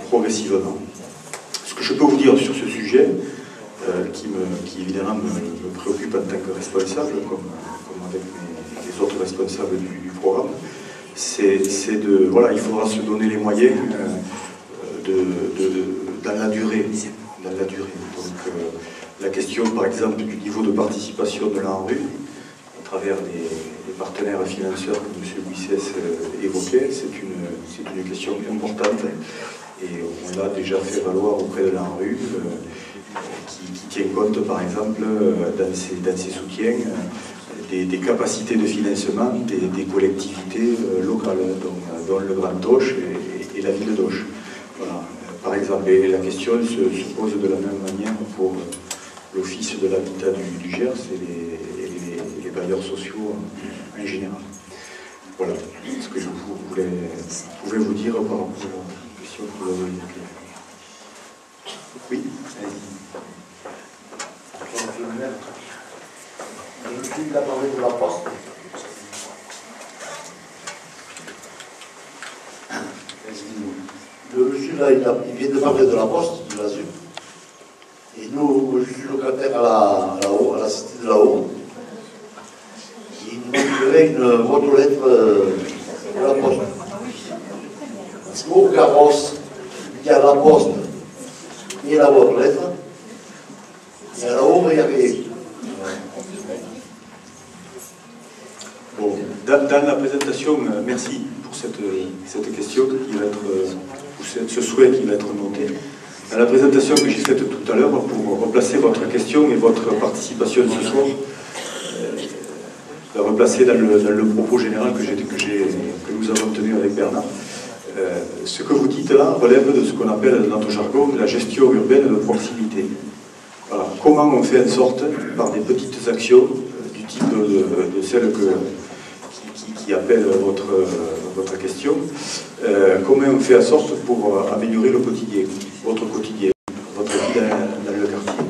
progressivement. Ce que je peux vous dire sur ce sujet, qui évidemment me préoccupe en tant que responsable, comme avec les autres responsables du programme, voilà, il faudra se donner les moyens dans la durée. Donc la question, par exemple, du niveau de participation de l'ANRU, travers les partenaires financeurs que M. Guissès évoquait. C'est une question importante et on l'a déjà fait valoir auprès de l'ANRU qui tient compte par exemple dans ses soutiens des capacités de financement des collectivités locales, dont le Grand Auch et la ville d'Auch. Voilà. Par exemple, et la question se pose de la même manière pour l'Office de l'habitat du Gers et les bailleurs sociaux en général. Voilà ce que je pouvais vous dire par rapport aux questions que vous avez évoquées. Oui, allez-y. Monsieur le maire, il a parlé de la Poste. Le monsieur là, il vient de parler de la Poste, de l'Azur. Et nous, je suis locataire à la cité de la Haut. Il nous manquerait une boîte aux lettres de la Poste. Parce qu'au carrosse, il y a la Poste et la boîte aux lettres. Et à la Haut, il y a rien. Bon, dans la présentation, merci pour cette question qui va être, ou ce souhait qui va être noté. Dans la présentation que j'ai faite tout à l'heure, pour replacer votre question et votre participation ce soir, la replacer dans le propos général que nous avons tenu avec Bernard. Ce que vous dites là relève de ce qu'on appelle dans notre jargon la gestion urbaine de proximité. Voilà. Comment on fait en sorte, par des petites actions du type de celles qui appellent votre question, comment on fait en sorte pour améliorer le quotidien, votre quotidien, votre vie dans le quartier.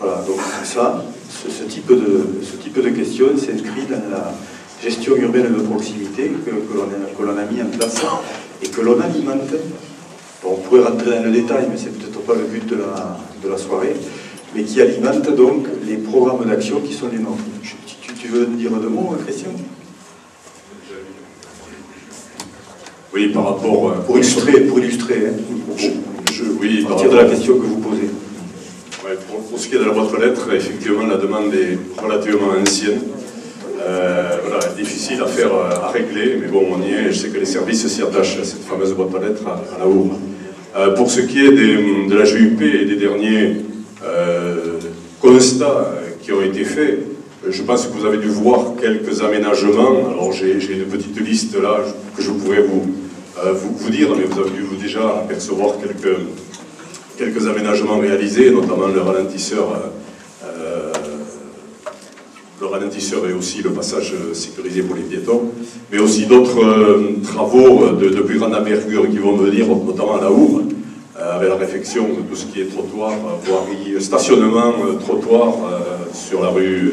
Voilà, donc ça, ce type de question s'inscrit dans la gestion urbaine de proximité que l'on a mis en place et que l'on alimente. Bon, on pourrait rentrer dans le détail, mais c'est peut-être pas le but de la soirée, mais qui alimente donc les programmes d'action qui sont les nôtres. Tu veux dire deux mots, Christian ? Oui, par rapport... Pour illustrer, hein, oui, à partir de la question que vous posez. Ouais, pour ce qui est de la boîte aux lettres, effectivement, la demande est relativement ancienne. Voilà, difficile à faire, à régler, mais bon, on y est. Je sais que les services s'y attachent à cette fameuse boîte aux lettres à la Our. Pour ce qui est de la GUP et des derniers constats qui ont été faits, je pense que vous avez dû voir quelques aménagements. Alors j'ai une petite liste là que je pourrais vous dire, mais vous avez dû déjà apercevoir quelques aménagements réalisés, notamment le ralentisseur et aussi le passage sécurisé pour les piétons, mais aussi d'autres travaux de plus grande envergure qui vont venir, notamment à la Our, avec la réfection de tout ce qui est trottoir, voirie, stationnement, trottoir sur la rue,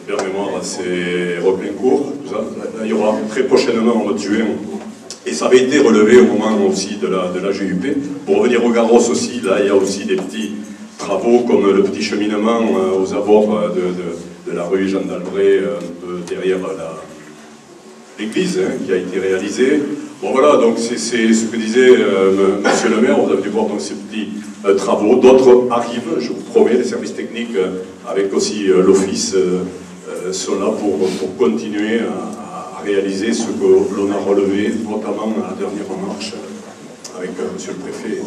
de mémoire, c'est Replincourt, tout ça. Là, il y aura très prochainement, au mois de juin, et ça avait été relevé au moment aussi de la GUP. Pour revenir au Garros aussi, là, il y a aussi des petits travaux comme le petit cheminement aux abords de la rue Jean d'Albret, un peu derrière l'église, hein, qui a été réalisé. Bon voilà, donc c'est ce que disait monsieur le maire, vous avez dû voir donc ces petits travaux. D'autres arrivent, je vous promets, les services techniques avec aussi l'office sont là pour continuer à réaliser ce que l'on a relevé, notamment à la dernière marche avec monsieur le préfet et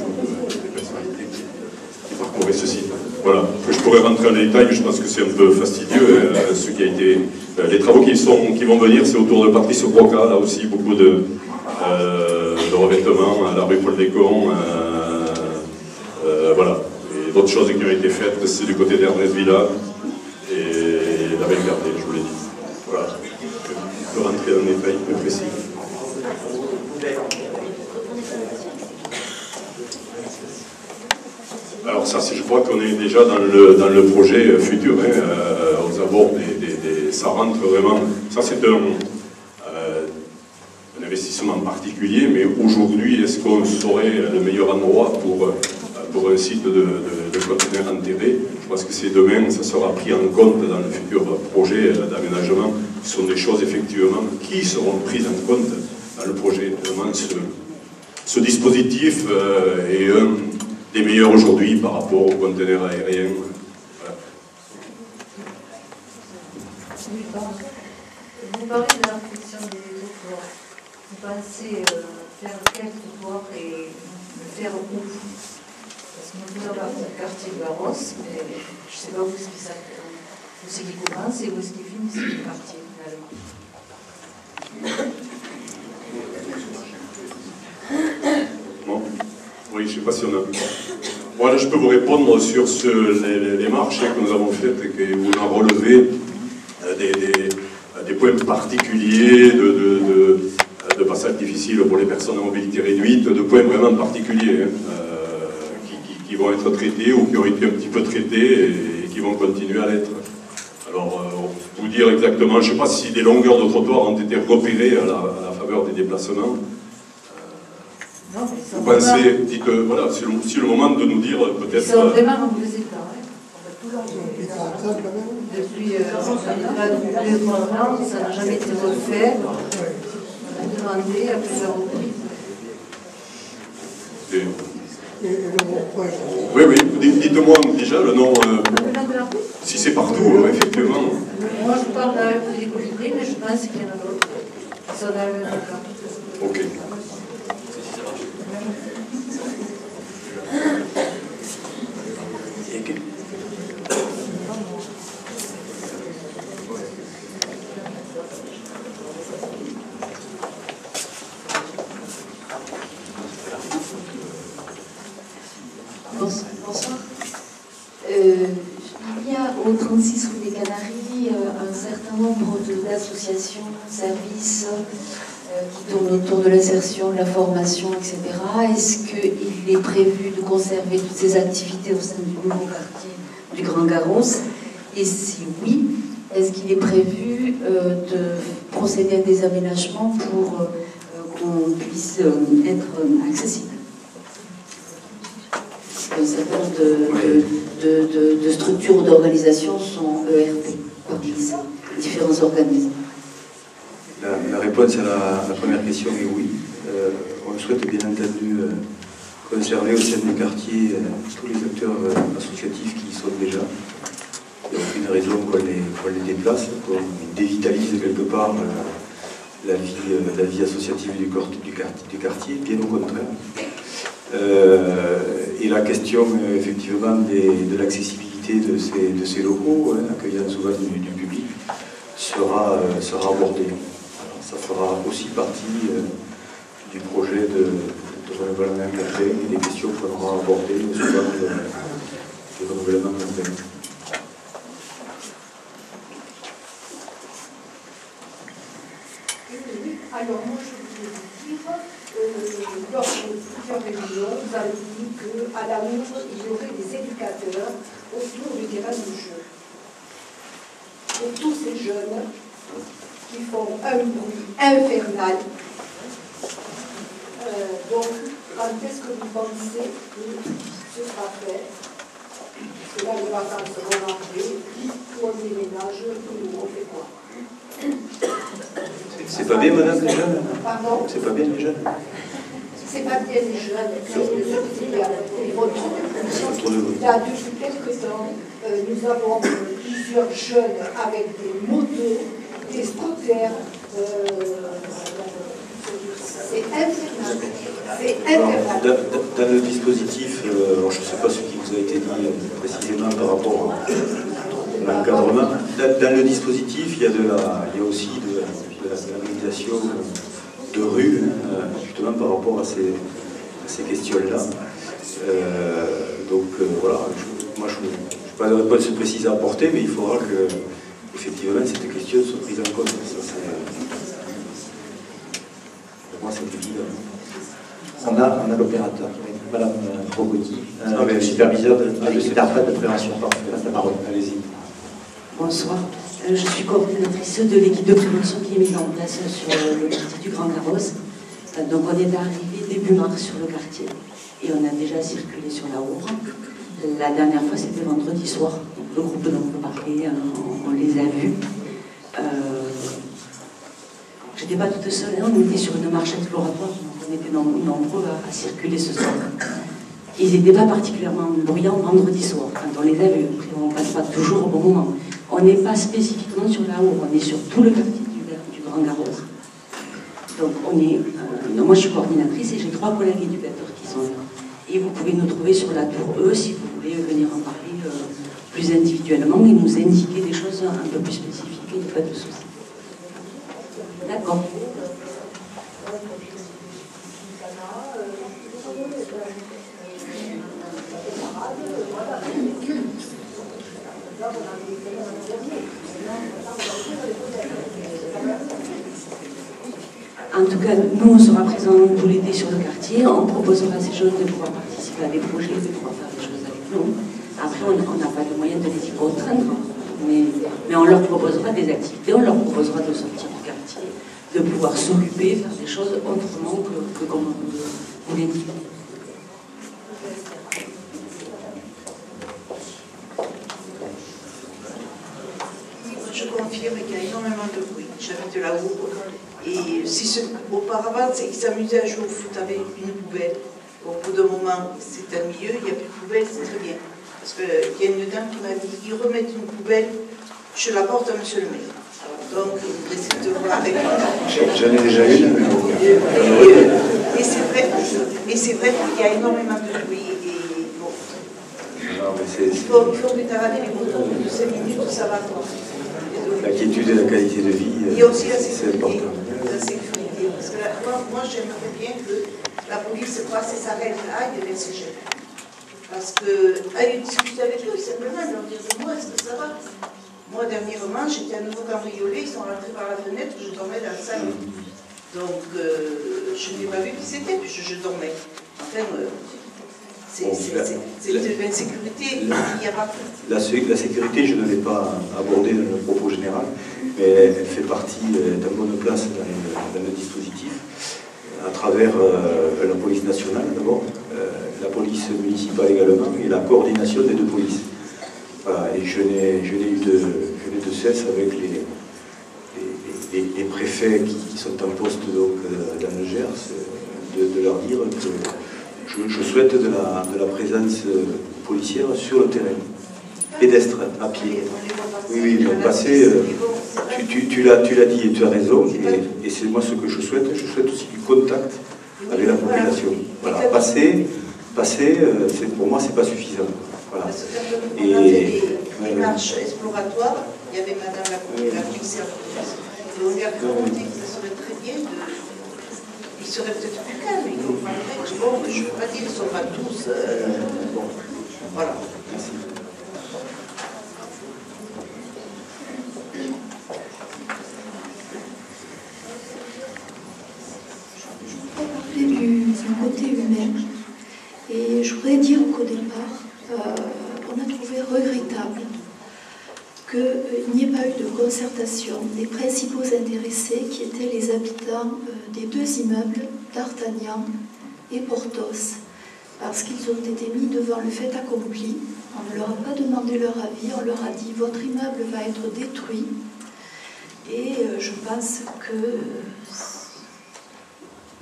toutes les personnalités qui parcouraient ce site. Voilà, je pourrais rentrer dans les détails, mais je pense que c'est un peu fastidieux. Ce qui a été, les travaux qui vont venir, c'est autour de Patrice Broca, là aussi beaucoup de revêtements à la rue Paul Descons, voilà. Et d'autres choses qui ont été faites, c'est du côté d'Ernest Villa et la Belle Gardée, je vous l'ai dit. Voilà. Je peux rentrer dans les détails plus précis. Alors ça, je crois qu'on est déjà dans le projet futur, hein, aux abords ça rentre vraiment, ça c'est un investissement particulier, mais aujourd'hui, est-ce qu'on saurait le meilleur endroit pour un site de conteneurs enterrés? Je pense que c'est demain, ça sera pris en compte dans le futur projet d'aménagement. Ce sont des choses effectivement qui seront prises en compte dans le projet. Vraiment, ce dispositif est un des meilleurs aujourd'hui par rapport aux conteneurs aériens. Voilà. Vous parlez de la réflexion des trottoirs. Vous pensez faire quel trottoir et le faire où? Parce que nous faisons partie du quartier de Garros, mais je ne sais pas où est-ce qu'il commence et où est-ce qu'il finit ce quartier finalement. Bon. Oui, je ne sais pas si on a... Voilà, je peux vous répondre sur les marches que nous avons faites et où on a relevé des points particuliers de passage difficile pour les personnes à mobilité réduite, de points vraiment particuliers qui vont être traités ou qui ont été un petit peu traités et qui vont continuer à l'être. Alors, vous dire exactement, je ne sais pas si des longueurs de trottoirs ont été repérées à la faveur des déplacements. Non, mais Vous pensez, dites, voilà, c'est le moment de nous dire peut-être... Ils sont vraiment en deux états. Depuis 2-3 ans, ça n'a jamais été refait. On a demandé à plusieurs reprises. Oui, oui, dites-moi déjà le nom, si c'est partout, effectivement. Moi, je parle de la République des Colibris, mais je pense qu'il y en a d'autres. Ils sont dans le même cas. Ok. Bonsoir. Il y a au 36 rue des Canaries un certain nombre d'associations, services qui tournent autour de l'insertion, de la formation, etc. Est-ce qu'il est prévu de conserver toutes ces activités au sein du nouveau quartier du Grand Garros? Et si oui, est-ce qu'il est prévu de procéder à des aménagements pour qu'on puisse être accessible? Un certain nombre de structures ou d'organisations sont ERP parmi ces différents organismes. La réponse à la première question est oui. On souhaite bien entendu conserver au sein du quartier tous les acteurs associatifs qui y sont déjà. Il n'y a aucune raison qu'on les déplace, qu'on dévitalise quelque part la vie associative du quartier, bien au contraire. Et la question effectivement de l'accessibilité de ces locaux, accueillant souvent du public, sera abordée. Alors, ça fera aussi partie du projet de renouvellement urbain et des questions qu'on aura abordées souvent de renouvellement urbain. Alors moi je voulais vous dire, lors de plusieurs réunions, vous avez dit qu'à l'amour, il y aurait des éducateurs autour du terrain de jeu. Pour tous ces jeunes qui font un bruit infernal. Donc, quand est-ce que vous pensez que ce sera fait? Parce que là, les vacances vont arriver, ou on déménage, ou on fait quoi? C'est pas bien, madame, les jeunes? Pardon? C'est pas bien, les jeunes? C'est pas bien les jeunes, là, depuis quelques temps, nous avons plusieurs jeunes avec des motos, des scooters. C'est infernal. C'est infernal. Dans le dispositif, je ne sais pas ce qui vous a été dit précisément par rapport à l'encadrement, dans le dispositif, il y a aussi de la signalisation de rue, justement par rapport à ces questions-là. Donc voilà, moi je n'ai pas de réponse précise à apporter, mais il faudra que effectivement cette question soit prise en compte. Ça, pour moi c'est évident. On a l'opérateur, Madame Progotti, le superviseur de l'équipe d'ARPA de prévention. Passe la parole. Allez-y. Bonsoir. Je suis coordinatrice de l'équipe de prévention qui est mise en place sur le quartier du Grand Garros. Donc on est arrivé début mars sur le quartier et on a déjà circulé sur la Our. La dernière fois c'était vendredi soir. Donc, le groupe dont vous parlez, on les a vus. J'étais pas toute seule, on était sur une marche exploratoire, donc on était nombreux à circuler ce soir. Ils n'étaient pas particulièrement bruyants vendredi soir, quand on les a vus. On ne passe pas toujours au bon moment. On n'est pas spécifiquement sur la Our, on est sur tout le quartier Grand Garros. Donc on est, moi je suis coordinatrice et j'ai 3 collègues éducateurs qui sont là. Et vous pouvez nous trouver sur la tour E si vous voulez venir en parler plus individuellement et nous indiquer des choses un peu plus spécifiques, il n'y a pas de souci. D'accord. En tout cas, nous, on sera présents tout l'été sur le quartier. On proposera à ces jeunes de pouvoir participer à des projets, de pouvoir faire des choses avec nous. Après, on n'a pas de moyen de les y contraindre, mais on leur proposera des activités, on leur proposera de sortir du quartier, de pouvoir s'occuper, faire des choses autrement que comme on vous l'indique. Je confirme qu'il y a énormément de bruit. J'habite là-haut. Et si auparavant, ils s'amusaient à jouer au foot avec une poubelle. Au bout d'un moment, c'est ennuyeux, il n'y a plus de poubelle, c'est très bien. Parce qu'il y a une dame qui m'a dit, ils remettent une poubelle, je la porte à monsieur le maire. Alors, donc, vous essayez de voir avec moi. J'en ai déjà une. Et c'est vrai qu'il y a énormément de bruit. Et bon. Il faut que tu arrêtes les motos de 5 minutes, ça va. L'inquiétude et la qualité de vie, il y a aussi la c'est important. La sécurité. Parce que moi j'aimerais bien que la police passe et s'arrête là et les laisse gérer. Parce que, aller discuter avec eux, simplement leur dire de moi, est-ce que ça va? Moi, dernièrement, j'étais à nouveau cambriolé, ils sont rentrés par la fenêtre, je dormais dans le salon. Donc, je n'ai pas vu qui c'était, puis je dormais. Enfin, c'est de l'insécurité, il n'y a pas plus. La sécurité, je ne l'ai pas abordée dans le propos général, mais elle fait partie, elle est en bonne place dans le dispositif, à travers la police nationale d'abord, la police municipale également, et la coordination des 2 polices. Voilà, et je n'ai eu de cesse avec les préfets qui sont en poste donc, dans le Gers, de leur dire que je souhaite de la présence policière sur le terrain, pédestre, à pied. Oui, donc passer, tu l'as dit et tu as raison, et c'est moi ce que je souhaite aussi du contact avec la population. Voilà, passer pour moi, c'est pas suffisant. Voilà. Parce que quand on a fait les marches exploratoires, il y avait madame la commissaire et on lui a demandé que ça serait très bien il serait peut-être plus calme, il comprendrait que bon, je ne veux pas dire qu'ils ne sont pas tous bon. Voilà. Merci. Je voudrais parler du côté humain. Et je voudrais dire qu'au départ, on a trouvé regrettable qu'il n'y ait pas eu de concertation des principaux intéressés qui étaient les habitants des 2 immeubles d'Artagnan et Porthos, parce qu'ils ont été mis devant le fait accompli. On ne leur a pas demandé leur avis, on leur a dit « votre immeuble va être détruit ». Et je pense que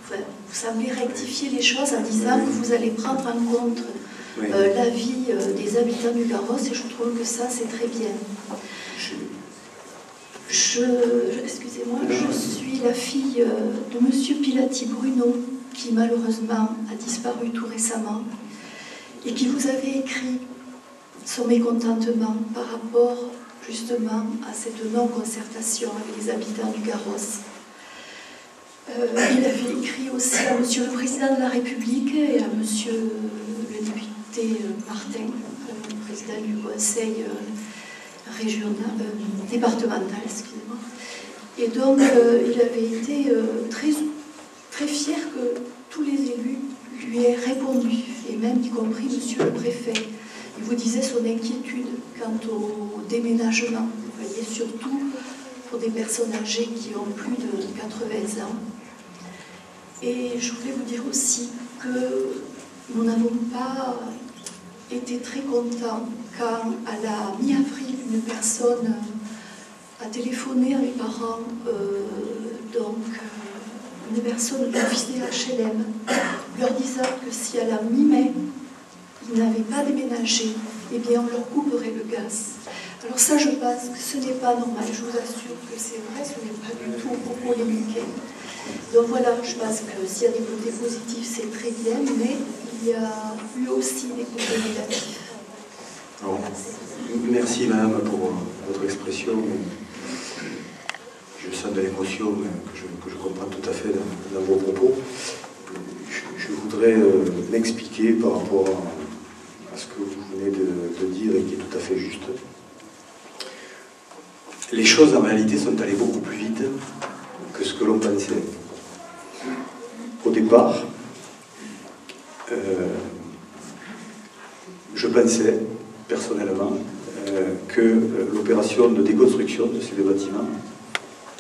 vous semblez rectifier les choses en disant que vous allez prendre en compte l'avis des habitants du Garros, et je trouve que ça, c'est très bien. Excusez-moi, je suis la fille de M. Pilati Bruno, qui malheureusement a disparu tout récemment, et qui vous avait écrit son mécontentement par rapport justement à cette non-concertation avec les habitants du Garros. Il avait écrit aussi à Monsieur le Président de la République et à Monsieur le député Martin, président du Conseil régional, départemental, excusez-moi. Et donc, il avait été très fier que tous les élus lui aient répondu, et même y compris Monsieur le Préfet. Il vous disait son inquiétude quant au déménagement, vous voyez, surtout pour des personnes âgées qui ont plus de 80 ans. Et je voulais vous dire aussi que nous n'avons pas été très contents quand, à la mi-avril, une personne a téléphoné à mes parents, une personne de l'office des HLM, leur disant que si à la mi-mai, ils n'avaient pas déménagé, eh bien on leur couperait le gaz. Alors ça, je pense que ce n'est pas normal, je vous assure que c'est vrai, ce n'est pas du tout beaucoup polémiqué. Donc voilà, je pense que s'il y a des côtés positifs, c'est très bien, mais il y a eu aussi des côtés négatifs. Alors, merci madame pour votre expression. Je sens de l'émotion que je comprends tout à fait dans vos propos. Je voudrais m'expliquer par rapport à ce que vous venez de dire et qui est tout à fait juste. Les choses en réalité sont allées beaucoup plus vite que ce que l'on pensait. Au départ, je pensais personnellement que l'opération de déconstruction de ces deux bâtiments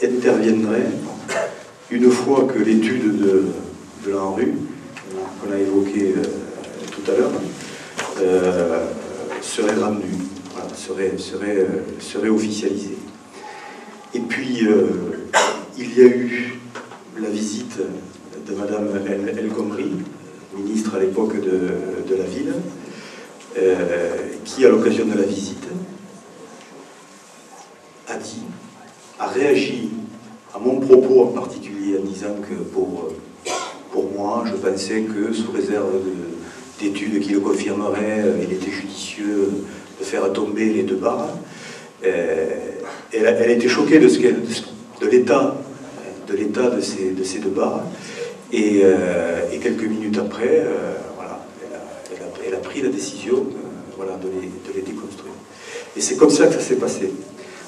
interviendrait une fois que l'étude de l'ANRU, qu'on a évoquée tout à l'heure, serait rendue, voilà, serait officialisée. Et puis, il y a eu la visite de Madame El Khomri, ministre à l'époque de la ville, qui, à l'occasion de la visite, a réagi à mon propos en particulier en disant que pour moi, je pensais que sous réserve d'études qui le confirmeraient, il était judicieux de faire tomber les deux barres. Elle était choquée de l'état de ces deux barres et quelques minutes après, voilà, elle a pris la décision voilà, de les déconstruire. Et c'est comme ça que ça s'est passé.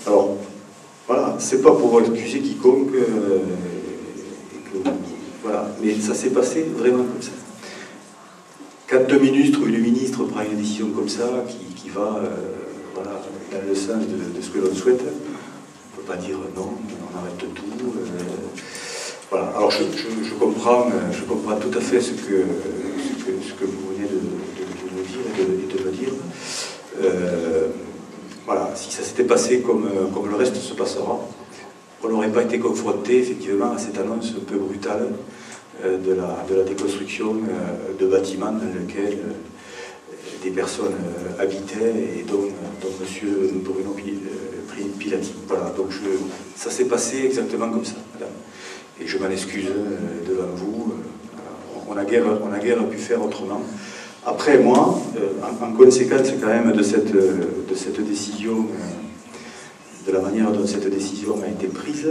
Alors, voilà, c'est pas pour accuser quiconque, voilà, mais ça s'est passé vraiment comme ça. Quand deux ministres ou une ministre prend une décision comme ça, qui va voilà, dans le sens de ce que l'on souhaite, on ne peut pas dire non, on arrête tout. Voilà. Alors je comprends tout à fait ce que vous venez de nous dire et de me dire. Voilà, si ça s'était passé comme le reste se passera, on n'aurait pas été confronté effectivement à cette annonce un peu brutale de la déconstruction de bâtiments dans lesquels des personnes habitaient et dont M. Bruno Pilati. Voilà, donc ça s'est passé exactement comme ça, madame. Et je m'en excuse devant vous. On n'a guère pu faire autrement. Après, moi, en conséquence quand même de cette décision, de la manière dont cette décision a été prise,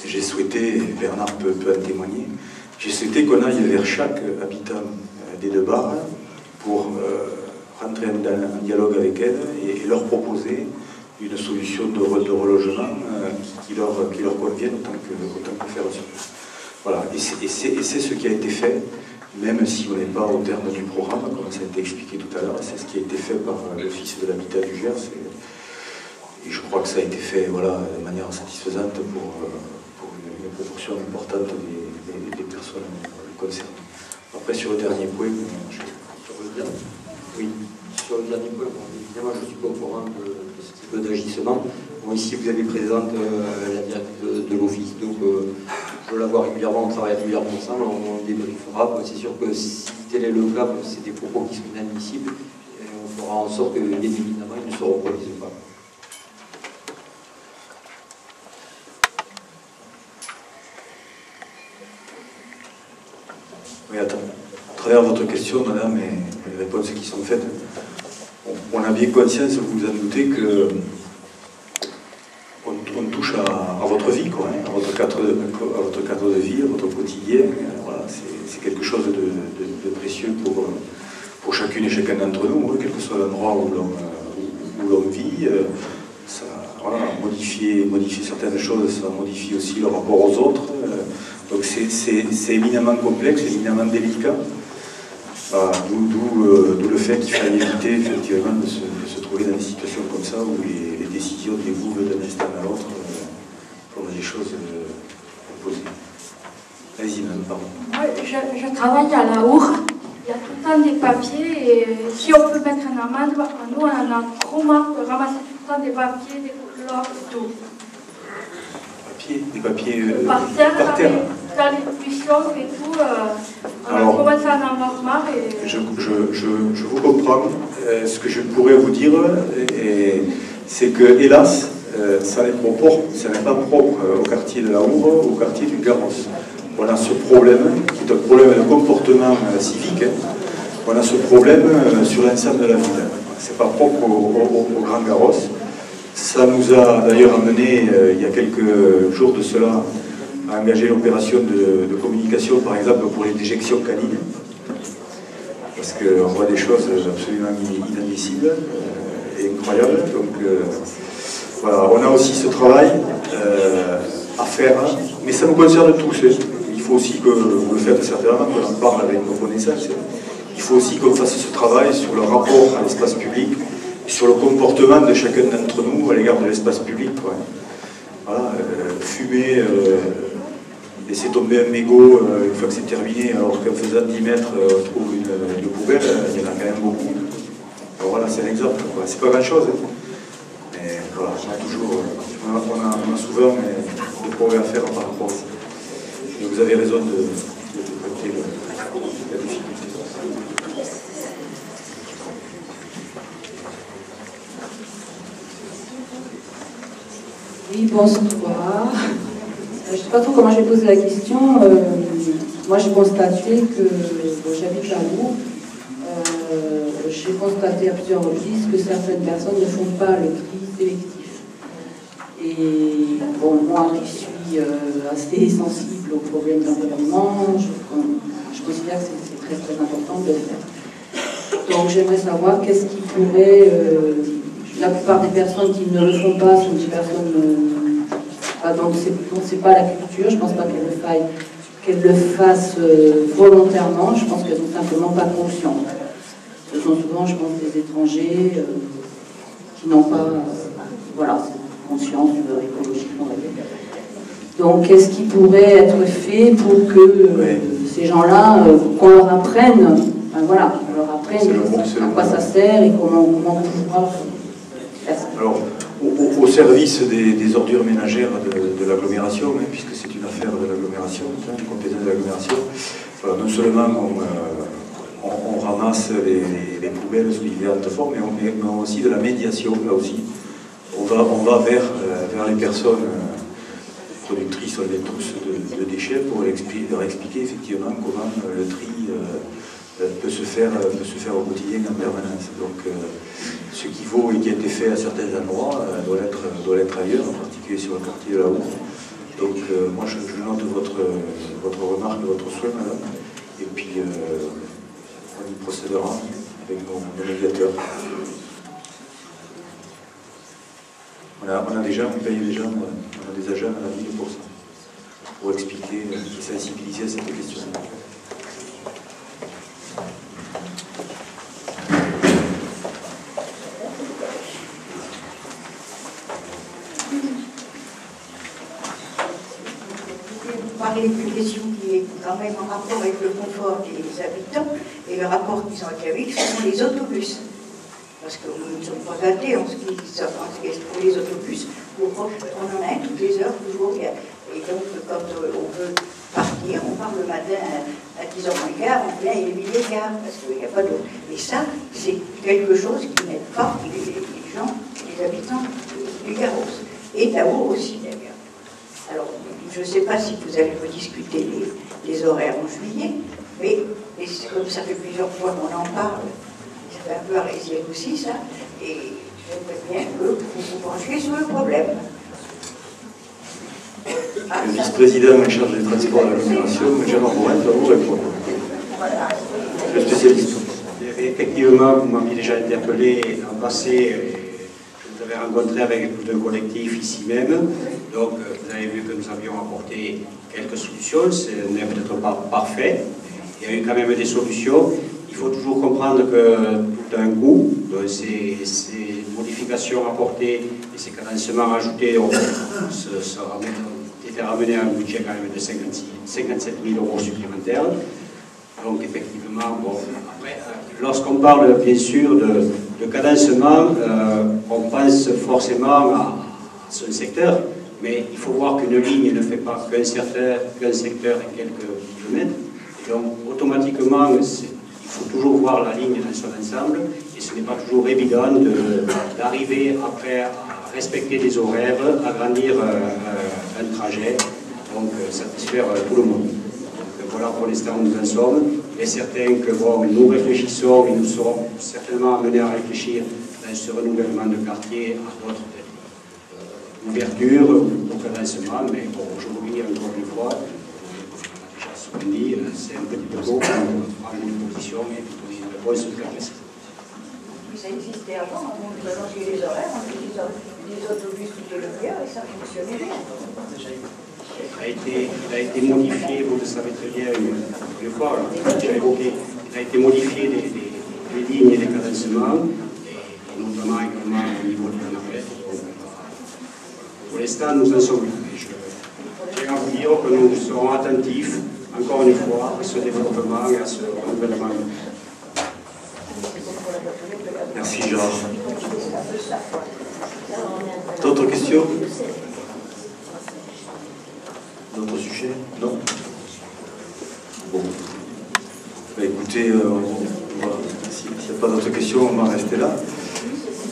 j'ai souhaité, Bernard peut en témoigner, j'ai souhaité qu'on aille vers chaque habitant des deux barres pour rentrer en dialogue avec elles et leur proposer une solution de relogement qui leur convienne autant que faire se peut. Voilà, et c'est ce qui a été fait, même si on n'est pas au terme du programme, comme ça a été expliqué tout à l'heure, c'est ce qui a été fait par l'Office de l'habitat du Gers, et je crois que ça a été fait voilà, de manière satisfaisante pour une proportion importante des personnes concernées. Après, sur le dernier point, oui, sur le dernier point, bon, évidemment, je suis pas au courant de ce type d'agissement. Bon, ici, vous avez présente la directrice de l'Office, donc je la vois régulièrement, on travaille régulièrement ensemble, on débriefera. Bon, c'est sûr que si tel est le cas, c'est des propos qui sont inadmissibles, et on fera en sorte que, bien évidemment, ils ne se reproduisent pas. Oui, attends. À travers votre question, madame, et les réponses qui sont faites, on a bien conscience, vous vous en doutez, que on touche à votre vie, quoi, hein, à votre cadre de vie, à votre quotidien. Voilà, c'est quelque chose de précieux pour chacune et chacun d'entre nous, quel que soit l'endroit où l'on vit. Ça, voilà, modifier certaines choses, ça modifie aussi le rapport aux autres. Donc c'est éminemment complexe, éminemment délicat. D'où le fait qu'il fallait éviter effectivement de se trouver dans des situations comme ça où les décisions découlent d'un instant à l'autre pour des choses imposées. Allez-y, madame, pardon. Moi, je travaille à la Our. Il y a tout le temps des papiers et si on peut mettre une amende, nous on en a trop marre de ramasser tout le temps des papiers, des couleurs et tout. Des papiers par terre. Dans les buissons et tout, on a commencé à en avoir marre. Et... Je vous comprends. Ce que je pourrais vous dire, c'est que, hélas, ça n'est pas propre au quartier de la Hourre ou au quartier du Garros. On a ce problème, qui est un problème de comportement civique, on a ce problème sur l'ensemble de la ville. Ce n'est pas propre au Grand Garros. Ça nous a d'ailleurs amené, il y a quelques jours de cela, à engager l'opération de communication, par exemple, pour les déjections canines. Parce qu'on voit des choses absolument inadmissibles et incroyables. Donc voilà, on a aussi ce travail à faire, mais ça nous concerne tous. Il faut aussi que vous le faites certainement, qu'on en parle avec nos connaissances. Il faut aussi qu'on fasse ce travail sur le rapport à l'espace public, et sur le comportement de chacun d'entre nous à l'égard de l'espace public. Quoi. Voilà, fumer, laisser tomber un mégot une fois que c'est terminé, alors qu'en faisant 10 mètres, on trouve une poubelle, il y en a quand même beaucoup. Alors voilà, c'est un exemple. C'est pas grand-chose. Mais voilà, on a souvent des progrès à faire par rapport à ça. Et vous avez raison de pointer la difficulté. Oui, bonsoir. Je ne sais pas trop comment je vais poser la question. Moi, j'ai constaté que j'habite la Hourre. J'ai constaté à plusieurs reprises que certaines personnes ne font pas le tri sélectif. Et bon, moi qui suis assez sensible aux problèmes d'environnement, je considère que c'est très très important de le faire. Donc j'aimerais savoir qu'est-ce qui pourrait... la plupart des personnes qui ne le font pas sont des personnes dont c'est pas la culture. Je ne pense pas qu'elles le fassent volontairement. Je pense qu'elles n'ont simplement pas conscience. Ce sont souvent, je pense, des étrangers qui n'ont pas conscience écologique, on va dire. Donc, qu'est-ce qui pourrait être fait pour que ces gens-là, qu'on leur apprenne, à quoi ça sert et comment pouvoir faire ça. Alors, au service des ordures ménagères de l'agglomération, puisque c'est une affaire de l'agglomération, une compétence de l'agglomération, voilà, non seulement on ramasse les poubelles sous différentes formes, mais aussi de la médiation, là aussi. On va vers les personnes productrices, on est tous de déchets, pour leur expliquer effectivement comment le tri peut se faire au quotidien en permanence. Donc ce qui vaut et qui a été fait à certains endroits doit l'être ailleurs, en particulier sur le quartier de la Hourre. Donc moi je note votre remarque, votre souhait, madame, et puis on y procédera avec nos médiateurs. On paye déjà, on a des agents à la ville pour ça, pour expliquer et sensibiliser à cette question. Parler d'une question qui est quand même en rapport avec le confort des habitants et le rapport qu'ils ont avec, ce sont les autobus. Parce que nous ne sommes pas gâtés en ce qui est pour les autobus. On en a un toutes les heures, toujours. Et donc, quand on veut partir, on part le matin à 10h moins quart, on vient il est midi et quart, parce qu'il n'y a pas d'autre. Et ça, c'est quelque chose qui n'aide pas les gens, les habitants du Garros. Et d'Aour aussi, d'ailleurs. Alors, je ne sais pas si vous allez rediscuter les horaires en juillet, mais comme ça fait plusieurs fois qu'on en parle, ça fait un peu arrésier aussi, ça, et j'aimerais bien que vous vous penchiez sur le problème. Le vice-président en charge des transports de l'agglomération, Gérard Morin, va vous répondre. Voilà. Le spécialiste. Effectivement, vous m'aviez déjà interpellé en passé, je vous avais rencontré avec tout un collectif ici même, donc vous avez vu que nous avions apporté quelques solutions, ce n'est peut-être pas parfait, il y a eu quand même des solutions. Il faut toujours comprendre que tout a un coût, ces modifications apportées et ces cadencements ajoutés étaient ramenés à un budget quand même de 57 000 € supplémentaires. Donc effectivement, bon, après, lorsqu'on parle bien sûr de cadencement, on pense forcément à ce secteur, mais il faut voir qu'une ligne ne fait pas qu'un secteur et quelques kilomètres. Et donc automatiquement, il faut toujours voir la ligne dans son ensemble, et ce n'est pas toujours évident d'arriver après à respecter des horaires, agrandir un trajet, donc satisfaire tout le monde. Donc, voilà pour l'instant où nous en sommes. Il est certain que bon, nous réfléchissons et nous serons certainement amenés à réfléchir dans ce renouvellement de quartier à d'autres ouvertures ou cadencement, mais bon, aujourd'hui, encore une fois, déjà ce qu'on dit, c'est un petit peu tôt pour prendre une position et donner une réponse très précise. Ça existait avant, on mélangeait les horaires, on faisait des autobus toutes les demi-heures et ça fonctionnait bien. Il a été modifié, vous le savez très bien, une fois, j'ai évoqué, il a été modifié les lignes et les cadencements, et notamment également au niveau de la navette. Pour l'instant, nous en sommes là. Je tiens à vous dire que nous serons attentifs, encore une fois, à ce développement et à ce renouvellement. Merci Gérard. D'autres questions? D'autres sujets? Non? Bon. Bah, écoutez, s'il n'y a pas d'autres questions, on va rester là.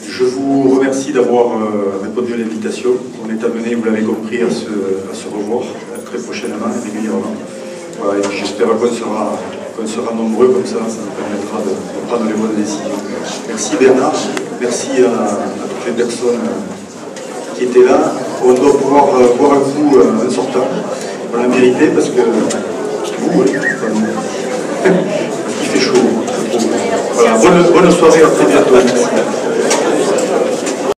Je vous remercie d'avoir répondu à l'invitation. On est amené, vous l'avez compris, à se revoir très prochainement, régulièrement. Voilà, et j'espère qu'on sera nombreux, comme ça nous permettra de prendre les bonnes décisions. Merci Bernard, merci à toutes les personnes qui étaient là. On doit pouvoir boire un coup en sortant. On l'a mérité parce que vous, parce qu'il fait chaud. Voilà, bonne soirée.